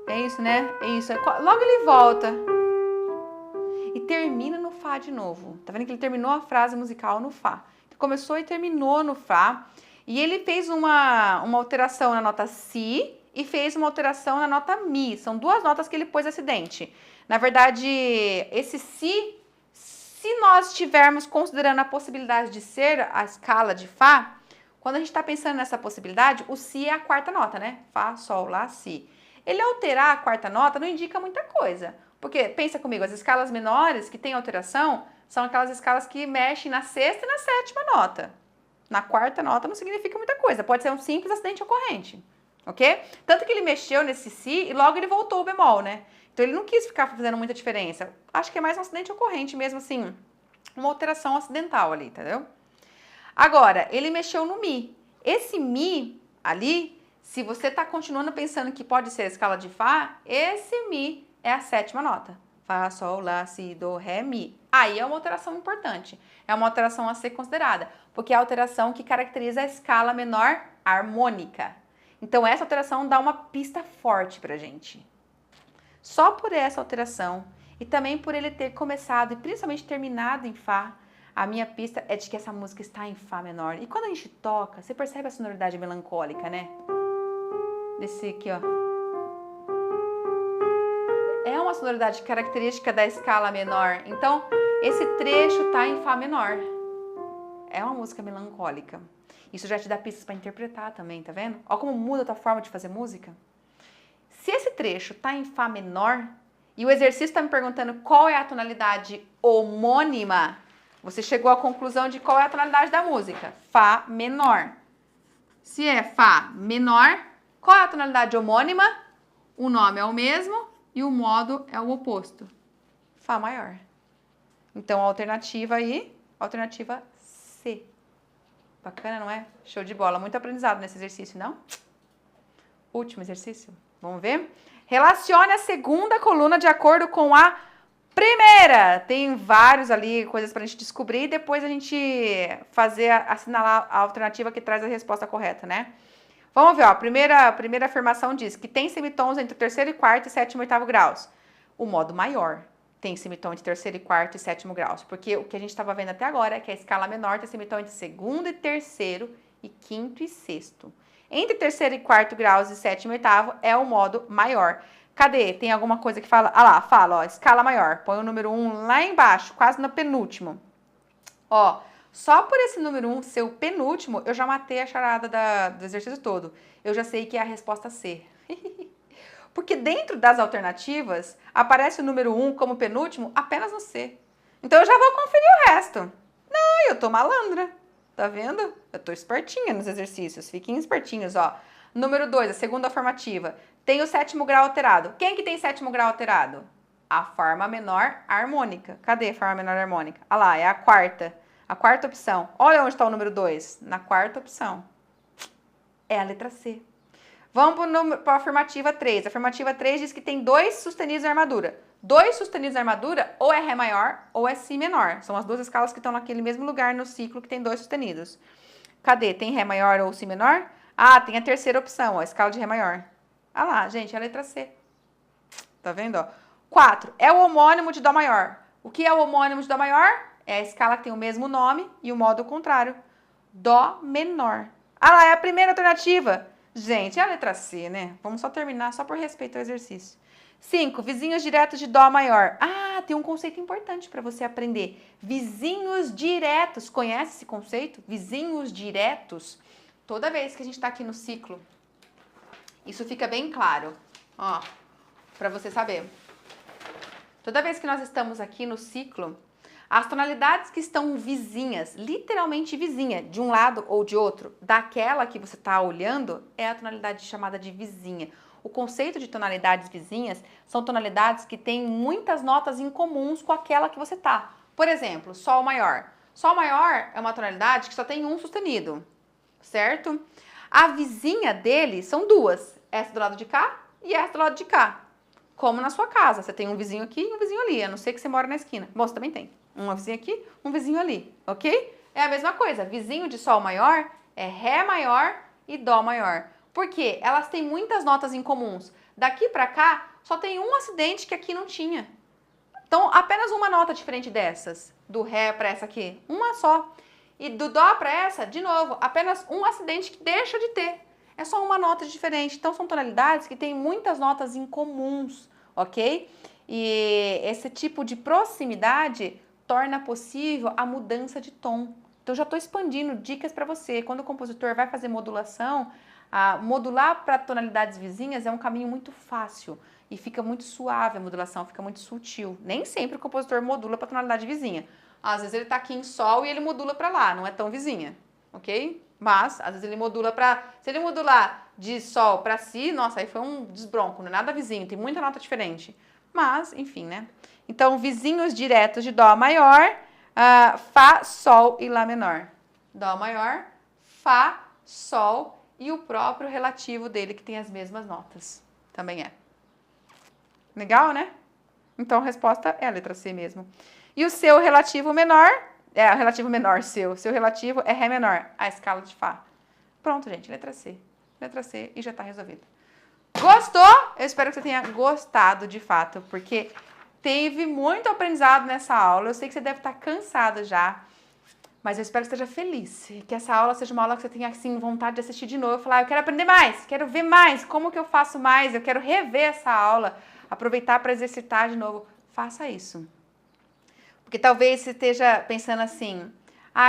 É isso, né? É isso. Logo ele volta. E termina no Fá de novo. Tá vendo que ele terminou a frase musical no Fá. Então, começou e terminou no Fá. E ele fez uma alteração na nota Si e fez uma alteração na nota Mi. São 2 notas que ele pôs acidente. Na verdade, esse Si, se nós estivermos considerando a possibilidade de ser a escala de Fá, quando a gente está pensando nessa possibilidade, o Si é a 4ª nota, né? Fá, Sol, Lá, Si. Ele alterar a 4ª nota não indica muita coisa. Porque, pensa comigo, as escalas menores que têm alteração são aquelas escalas que mexem na 6ª e na 7ª nota. Na 4ª nota não significa muita coisa. Pode ser um simples acidente ocorrente. Ok? Tanto que ele mexeu nesse Si e logo ele voltou o bemol, né? Então ele não quis ficar fazendo muita diferença. Acho que é mais um acidente ocorrente mesmo, assim. Uma alteração acidental ali, entendeu? Agora, ele mexeu no Mi. Esse Mi ali, se você tá continuando pensando que pode ser a escala de Fá, esse Mi é a 7ª nota. Fá, Sol, Lá, Si, Do, Ré, Mi. Aí é uma alteração importante. É uma alteração a ser considerada, porque é a alteração que caracteriza a escala menor harmônica. Então, essa alteração dá uma pista forte pra gente. Só por essa alteração, e também por ele ter começado e principalmente terminado em Fá, a minha pista é de que essa música está em Fá menor. E quando a gente toca, você percebe a sonoridade melancólica, né? Desse aqui, ó. É uma sonoridade característica da escala menor. Então, esse trecho tá em Fá menor. É uma música melancólica. Isso já te dá pistas para interpretar também, tá vendo? Olha como muda a tua forma de fazer música. Se esse trecho tá em Fá menor e o exercício tá me perguntando qual é a tonalidade homônima, você chegou à conclusão de qual é a tonalidade da música. Fá menor. Se é Fá menor, qual é a tonalidade homônima? O nome é o mesmo e o modo é o oposto. Fá maior. Então, a alternativa aí, alternativa C. Bacana, não é? Show de bola. Muito aprendizado nesse exercício, não? Último exercício. Vamos ver? Relacione a segunda coluna de acordo com a primeira. Tem vários ali, coisas pra gente descobrir e depois a gente assinalar a alternativa que traz a resposta correta, né? Vamos ver, ó, a primeira afirmação diz que tem semitons entre o terceiro e quarto e sétimo e oitavo graus. O modo maior tem semitom entre terceiro e quarto e sétimo graus, porque o que a gente estava vendo até agora é que a escala menor tem semitom entre segundo e terceiro e quinto e sexto. Entre terceiro e quarto graus e sétimo e oitavo é o modo maior. Cadê? Tem alguma coisa que fala? Ah lá, fala, ó, escala maior. Põe o número 1 lá embaixo, quase no penúltimo. Ó, só por esse número 1 ser o penúltimo, eu já matei a charada do exercício todo. Eu já sei que é a resposta C. Porque dentro das alternativas, aparece o número 1 como penúltimo apenas no C. Então eu já vou conferir o resto. Não, eu tô malandra. Tá vendo? Eu tô espertinha nos exercícios. Fiquem espertinhos, ó. Número 2, a segunda afirmativa. Tem o sétimo grau alterado. Quem que tem sétimo grau alterado? A forma menor harmônica. Cadê a forma menor harmônica? Ah lá, é a quarta. A quarta opção. Olha onde está o número 2. Na quarta opção. É a letra C. Vamos para a afirmativa 3. A afirmativa 3 diz que tem 2 sustenidos na armadura. 2 sustenidos na armadura ou é Ré maior ou é Si menor. São as duas escalas que estão naquele mesmo lugar no ciclo que tem 2 sustenidos. Cadê? Tem Ré maior ou Si menor? Ah, tem a terceira opção, ó, a escala de Ré maior. Ah lá, gente, é a letra C. Tá vendo, ó? 4. É o homônimo de Dó maior. O que é o homônimo de Dó maior? É a escala que tem o mesmo nome e o modo contrário. Dó menor. Ah lá, é a primeira alternativa. Gente, é a letra C, né? Vamos só terminar, só por respeito ao exercício. 5. Vizinhos diretos de Dó maior. Ah, tem um conceito importante para você aprender. Vizinhos diretos. Conhece esse conceito? Vizinhos diretos. Toda vez que a gente está aqui no ciclo, isso fica bem claro. Ó, para você saber. Toda vez que nós estamos aqui no ciclo, as tonalidades que estão vizinhas, literalmente vizinha, de um lado ou de outro, daquela que você está olhando, é a tonalidade chamada de vizinha. O conceito de tonalidades vizinhas são tonalidades que têm muitas notas em comuns com aquela que você está. Por exemplo, Sol maior. Sol maior é uma tonalidade que só tem um sustenido, certo? A vizinha dele são duas, essa do lado de cá e essa do lado de cá. Como na sua casa, você tem um vizinho aqui e um vizinho ali, a não ser que você mora na esquina. Bom, você também tem. Um vizinho aqui, um vizinho ali, ok? É a mesma coisa, vizinho de Sol maior é Ré maior e Dó maior. Por quê? Elas têm muitas notas em comuns. Daqui pra cá, só tem um acidente que aqui não tinha. Então, apenas uma nota diferente dessas. Do Ré pra essa aqui, uma só. E do Dó pra essa, de novo, apenas um acidente que deixa de ter. É só uma nota diferente. Então, são tonalidades que têm muitas notas em comuns, ok? E esse tipo de proximidade torna possível a mudança de tom. Então, já estou expandindo dicas para você. Quando o compositor vai fazer modulação, modular para tonalidades vizinhas é um caminho muito fácil e fica muito suave a modulação, fica muito sutil. Nem sempre o compositor modula para tonalidade vizinha. Às vezes ele está aqui em Sol e ele modula para lá, não é tão vizinha, ok? Mas, às vezes ele modula para... Se ele modular de Sol para Si, nossa, aí foi um desbronco, não é nada vizinho, tem muita nota diferente. Mas, enfim, né? Então, vizinhos diretos de Dó maior, Fá, Sol e Lá menor. Dó maior, Fá, Sol e o próprio relativo dele, que tem as mesmas notas. Também é. Legal, né? Então, a resposta é a letra C mesmo. E o seu relativo menor, o relativo menor seu relativo é Ré menor, a escala de Fá. Pronto, gente, letra C. Letra C e já tá resolvido. Gostou? Eu espero que você tenha gostado de fato, porque teve muito aprendizado nessa aula. Eu sei que você deve estar cansado já, mas eu espero que esteja feliz. Que essa aula seja uma aula que você tenha assim, vontade de assistir de novo. Falar, eu quero aprender mais, quero ver mais, como que eu faço mais, eu quero rever essa aula, aproveitar para exercitar de novo. Faça isso. Porque talvez você esteja pensando assim,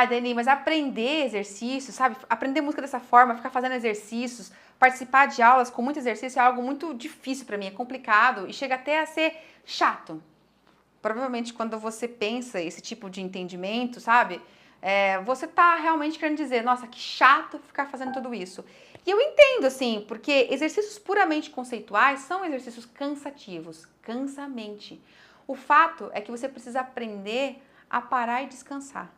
Dani, mas aprender exercícios, sabe? Aprender música dessa forma, ficar fazendo exercícios, participar de aulas com muito exercício é algo muito difícil para mim, é complicado e chega até a ser chato. Provavelmente quando você pensa esse tipo de entendimento, sabe? Você tá realmente querendo dizer, nossa, que chato ficar fazendo tudo isso. E eu entendo, assim, porque exercícios puramente conceituais são exercícios cansativos, cansa a mente. O fato é que você precisa aprender a parar e descansar.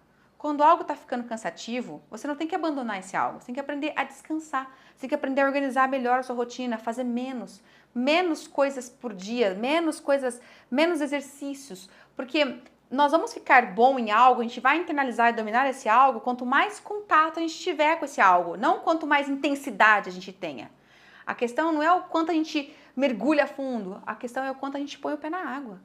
Quando algo está ficando cansativo, você não tem que abandonar esse algo, você tem que aprender a descansar, você tem que aprender a organizar melhor a sua rotina, fazer menos coisas por dia, menos exercícios, porque nós vamos ficar bom em algo, a gente vai internalizar e dominar esse algo quanto mais contato a gente tiver com esse algo, não quanto mais intensidade a gente tenha. A questão não é o quanto a gente mergulha fundo, a questão é o quanto a gente põe o pé na água,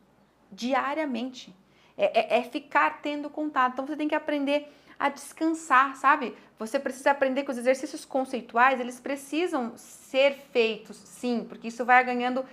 diariamente. É ficar tendo contato. Então você tem que aprender a descansar, sabe? Você precisa aprender que os exercícios conceituais, eles precisam ser feitos, sim, porque isso vai ganhando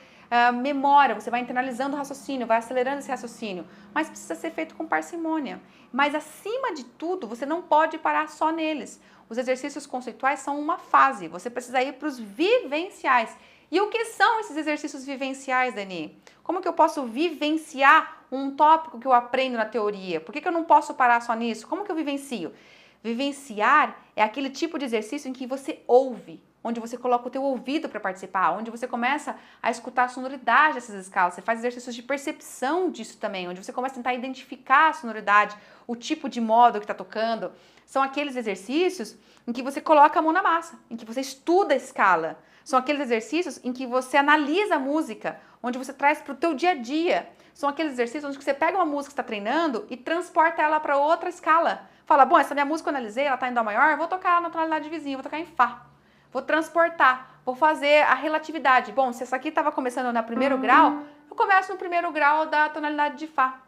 memória, você vai internalizando o raciocínio, vai acelerando esse raciocínio, mas precisa ser feito com parcimônia. Mas acima de tudo, você não pode parar só neles. Os exercícios conceituais são uma fase, você precisa ir para os vivenciais. E o que são esses exercícios vivenciais, Dani? Como que eu posso vivenciar um tópico que eu aprendo na teoria? Por que eu não posso parar só nisso? Como que eu vivencio? Vivenciar é aquele tipo de exercício em que você ouve, onde você coloca o teu ouvido para participar, onde você começa a escutar a sonoridade dessas escalas. Você faz exercícios de percepção disso também, onde você começa a tentar identificar a sonoridade, o tipo de modo que está tocando. São aqueles exercícios em que você coloca a mão na massa, em que você estuda a escala. São aqueles exercícios em que você analisa a música, onde você traz para o teu dia a dia. São aqueles exercícios onde você pega uma música que está treinando e transporta ela para outra escala. Fala, bom, essa minha música eu analisei, ela está em Dó maior, vou tocar na tonalidade vizinha, vou tocar em Fá. Vou transportar, vou fazer a relatividade. Bom, se essa aqui estava começando no primeiro grau, eu começo no primeiro grau da tonalidade de Fá.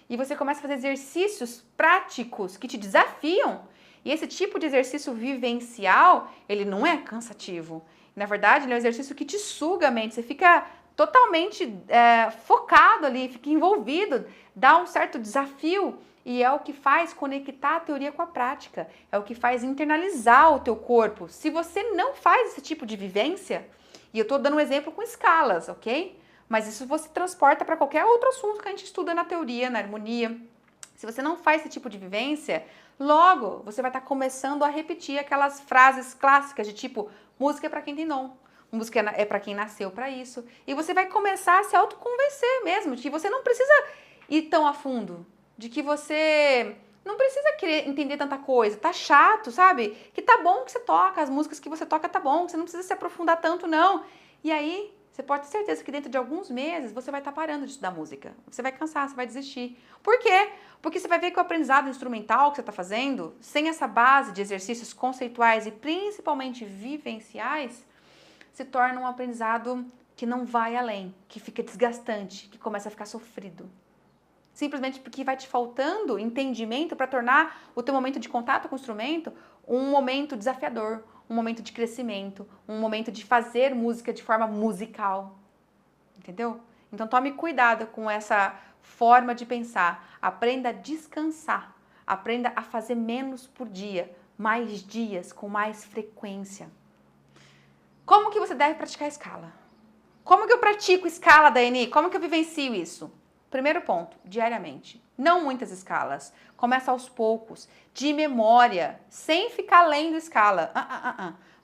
E você começa a fazer exercícios práticos que te desafiam. E esse tipo de exercício vivencial, ele não é cansativo. Na verdade, ele é um exercício que te suga a mente. Você fica totalmente focado ali, fica envolvido, dá um certo desafio. E é o que faz conectar a teoria com a prática. É o que faz internalizar o teu corpo. Se você não faz esse tipo de vivência, e eu estou dando um exemplo com escalas, ok? Mas isso você transporta para qualquer outro assunto que a gente estuda na teoria, na harmonia. Se você não faz esse tipo de vivência, logo você vai estar começando a repetir aquelas frases clássicas de tipo, música é para quem tem dom, música é para quem nasceu para isso. E você vai começar a se autoconvencer mesmo, de que você não precisa ir tão a fundo, de que você não precisa querer entender tanta coisa, tá chato, sabe? Que tá bom que você toca, as músicas que você toca tá bom, que você não precisa se aprofundar tanto não. E aí, você pode ter certeza que dentro de alguns meses você vai estar parando de estudar música. Você vai cansar, você vai desistir. Por quê? Porque você vai ver que o aprendizado instrumental que você está fazendo, sem essa base de exercícios conceituais e principalmente vivenciais, se torna um aprendizado que não vai além, que fica desgastante, que começa a ficar sofrido. Simplesmente porque vai te faltando entendimento para tornar o teu momento de contato com o instrumento um momento desafiador, um momento de crescimento, um momento de fazer música de forma musical. Entendeu? Então tome cuidado com essa forma de pensar. Aprenda a descansar. Aprenda a fazer menos por dia, mais dias, com mais frequência. Como que você deve praticar escala? Como que eu pratico escala, Daiane? Como que eu vivencio isso? Primeiro ponto, diariamente. Não muitas escalas. Começa aos poucos, de memória, sem ficar lendo escala.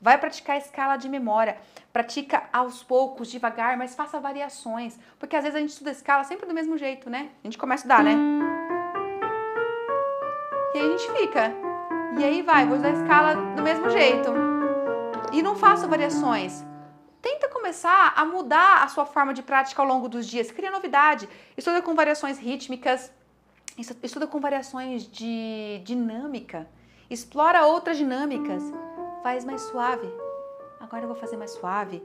Vai praticar escala de memória. Pratica aos poucos, devagar, mas faça variações. Porque às vezes a gente estuda escala sempre do mesmo jeito, né? A gente começa a estudar, né? E aí a gente fica. E aí vou usar a escala do mesmo jeito. E não faço variações. Tenta começar a mudar a sua forma de prática ao longo dos dias. Cria novidade. Estuda com variações rítmicas. Estuda com variações de dinâmica. Explora outras dinâmicas. Faz mais suave. Agora eu vou fazer mais suave.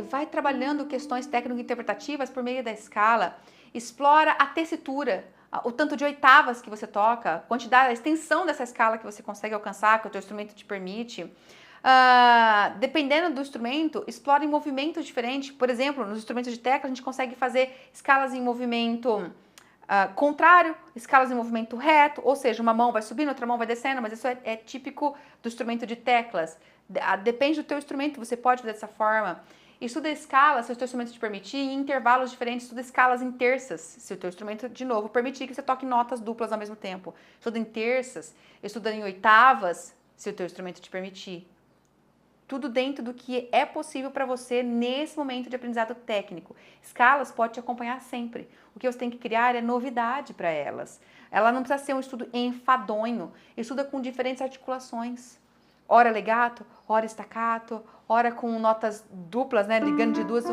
Vai trabalhando questões técnico-interpretativas por meio da escala. Explora a tessitura, o tanto de oitavas que você toca, a quantidade, a extensão dessa escala que você consegue alcançar, que o teu instrumento te permite. Dependendo do instrumento, explore em movimentos diferentes. Por exemplo, nos instrumentos de tecla, a gente consegue fazer escalas em movimento contrário, escalas em movimento reto, ou seja, uma mão vai subindo, outra mão vai descendo, mas isso é típico do instrumento de teclas. Depende do teu instrumento, você pode fazer dessa forma. Estuda escalas, se o teu instrumento te permitir, em intervalos diferentes, estuda escalas em terças, se o teu instrumento, de novo, permitir que você toque notas duplas ao mesmo tempo. Estuda em terças, estuda em oitavas, se o teu instrumento te permitir. Tudo dentro do que é possível para você nesse momento de aprendizado técnico. Escalas pode te acompanhar sempre. O que você tem que criar é novidade para elas. Ela não precisa ser um estudo enfadonho. Estuda com diferentes articulações. Ora legato, ora staccato, ora com notas duplas, né? Ligando de duas.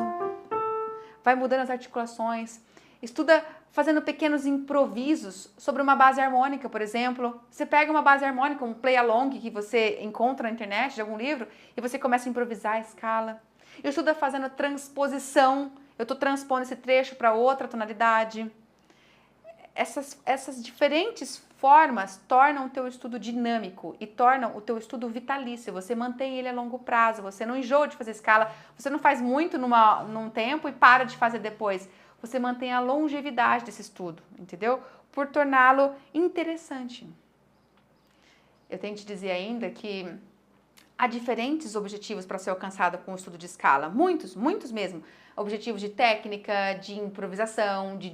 Vai mudando as articulações. Estuda fazendo pequenos improvisos sobre uma base harmônica, por exemplo. Você pega uma base harmônica, um play-along que você encontra na internet, de algum livro, e você começa a improvisar a escala. Estuda fazendo transposição. Eu estou transpondo esse trecho para outra tonalidade. Essas diferentes formas tornam o teu estudo dinâmico e tornam o teu estudo vitalício. Você mantém ele a longo prazo, você não enjoa de fazer escala, você não faz muito num tempo e para de fazer depois. Você mantém a longevidade desse estudo, entendeu? Por torná-lo interessante. Eu tenho que te dizer ainda que há diferentes objetivos para ser alcançado com o estudo de escala. Muitos, muitos mesmo. Objetivos de técnica, de improvisação, de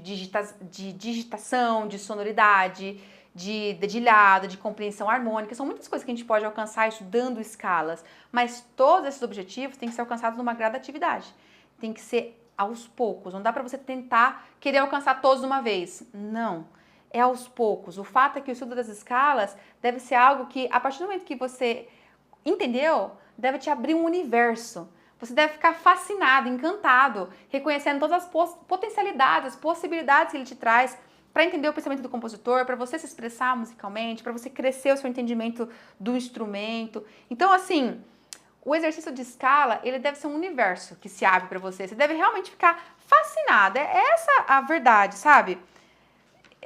digitação, de sonoridade, de dedilhado, de compreensão harmônica. São muitas coisas que a gente pode alcançar estudando escalas. Mas todos esses objetivos têm que ser alcançados numa gradatividade. Tem que ser aos poucos. Não dá para você tentar querer alcançar todos de uma vez. Não. É aos poucos. O fato é que o estudo das escalas deve ser algo que, a partir do momento que você entendeu, deve te abrir um universo. Você deve ficar fascinado, encantado, reconhecendo todas as potencialidades, as possibilidades que ele te traz para entender o pensamento do compositor, para você se expressar musicalmente, para você crescer o seu entendimento do instrumento. Então, assim, o exercício de escala, ele deve ser um universo que se abre para você. Você deve realmente ficar fascinado. É essa a verdade, sabe?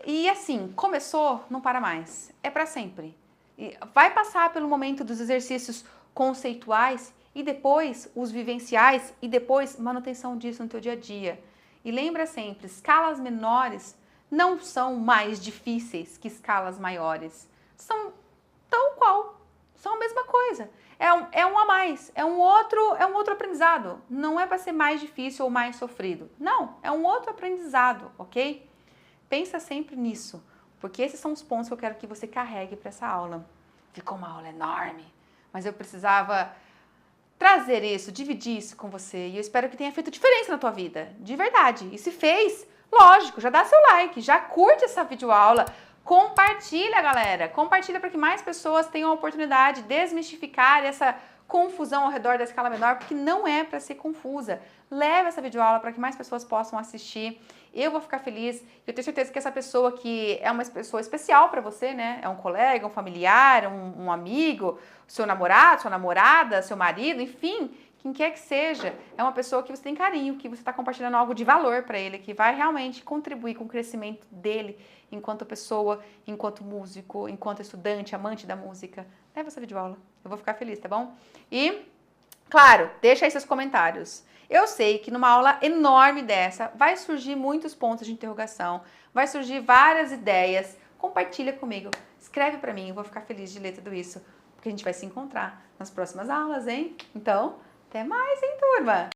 E assim, começou, não para mais. É para sempre. E vai passar pelo momento dos exercícios conceituais e depois os vivenciais e depois manutenção disso no teu dia a dia. E lembra sempre, escalas menores não são mais difíceis que escalas maiores. São tal qual, são a mesma coisa. É um a mais, é um outro aprendizado. Não é para ser mais difícil ou mais sofrido. Não, é um outro aprendizado, ok? Pensa sempre nisso, porque esses são os pontos que eu quero que você carregue para essa aula. Ficou uma aula enorme, mas eu precisava trazer isso, dividir isso com você. E eu espero que tenha feito diferença na tua vida, de verdade. E se fez, lógico, já dá seu like, já curte essa videoaula, compartilha, galera. Compartilha para que mais pessoas tenham a oportunidade de desmistificar essa confusão ao redor da escala menor, porque não é para ser confusa. Leve essa videoaula para que mais pessoas possam assistir. Eu vou ficar feliz. Eu tenho certeza que essa pessoa que é uma pessoa especial para você, né? É um colega, um familiar, um amigo, seu namorado, sua namorada, seu marido, enfim, quem quer que seja, é uma pessoa que você tem carinho, que você está compartilhando algo de valor para ele, que vai realmente contribuir com o crescimento dele enquanto pessoa, enquanto músico, enquanto estudante, amante da música. Leva essa videoaula. Eu vou ficar feliz, tá bom? E, claro, deixa aí seus comentários. Eu sei que numa aula enorme dessa vai surgir muitos pontos de interrogação, vai surgir várias ideias. Compartilha comigo, escreve para mim, eu vou ficar feliz de ler tudo isso, porque a gente vai se encontrar nas próximas aulas, hein? Então, até mais, hein, turma?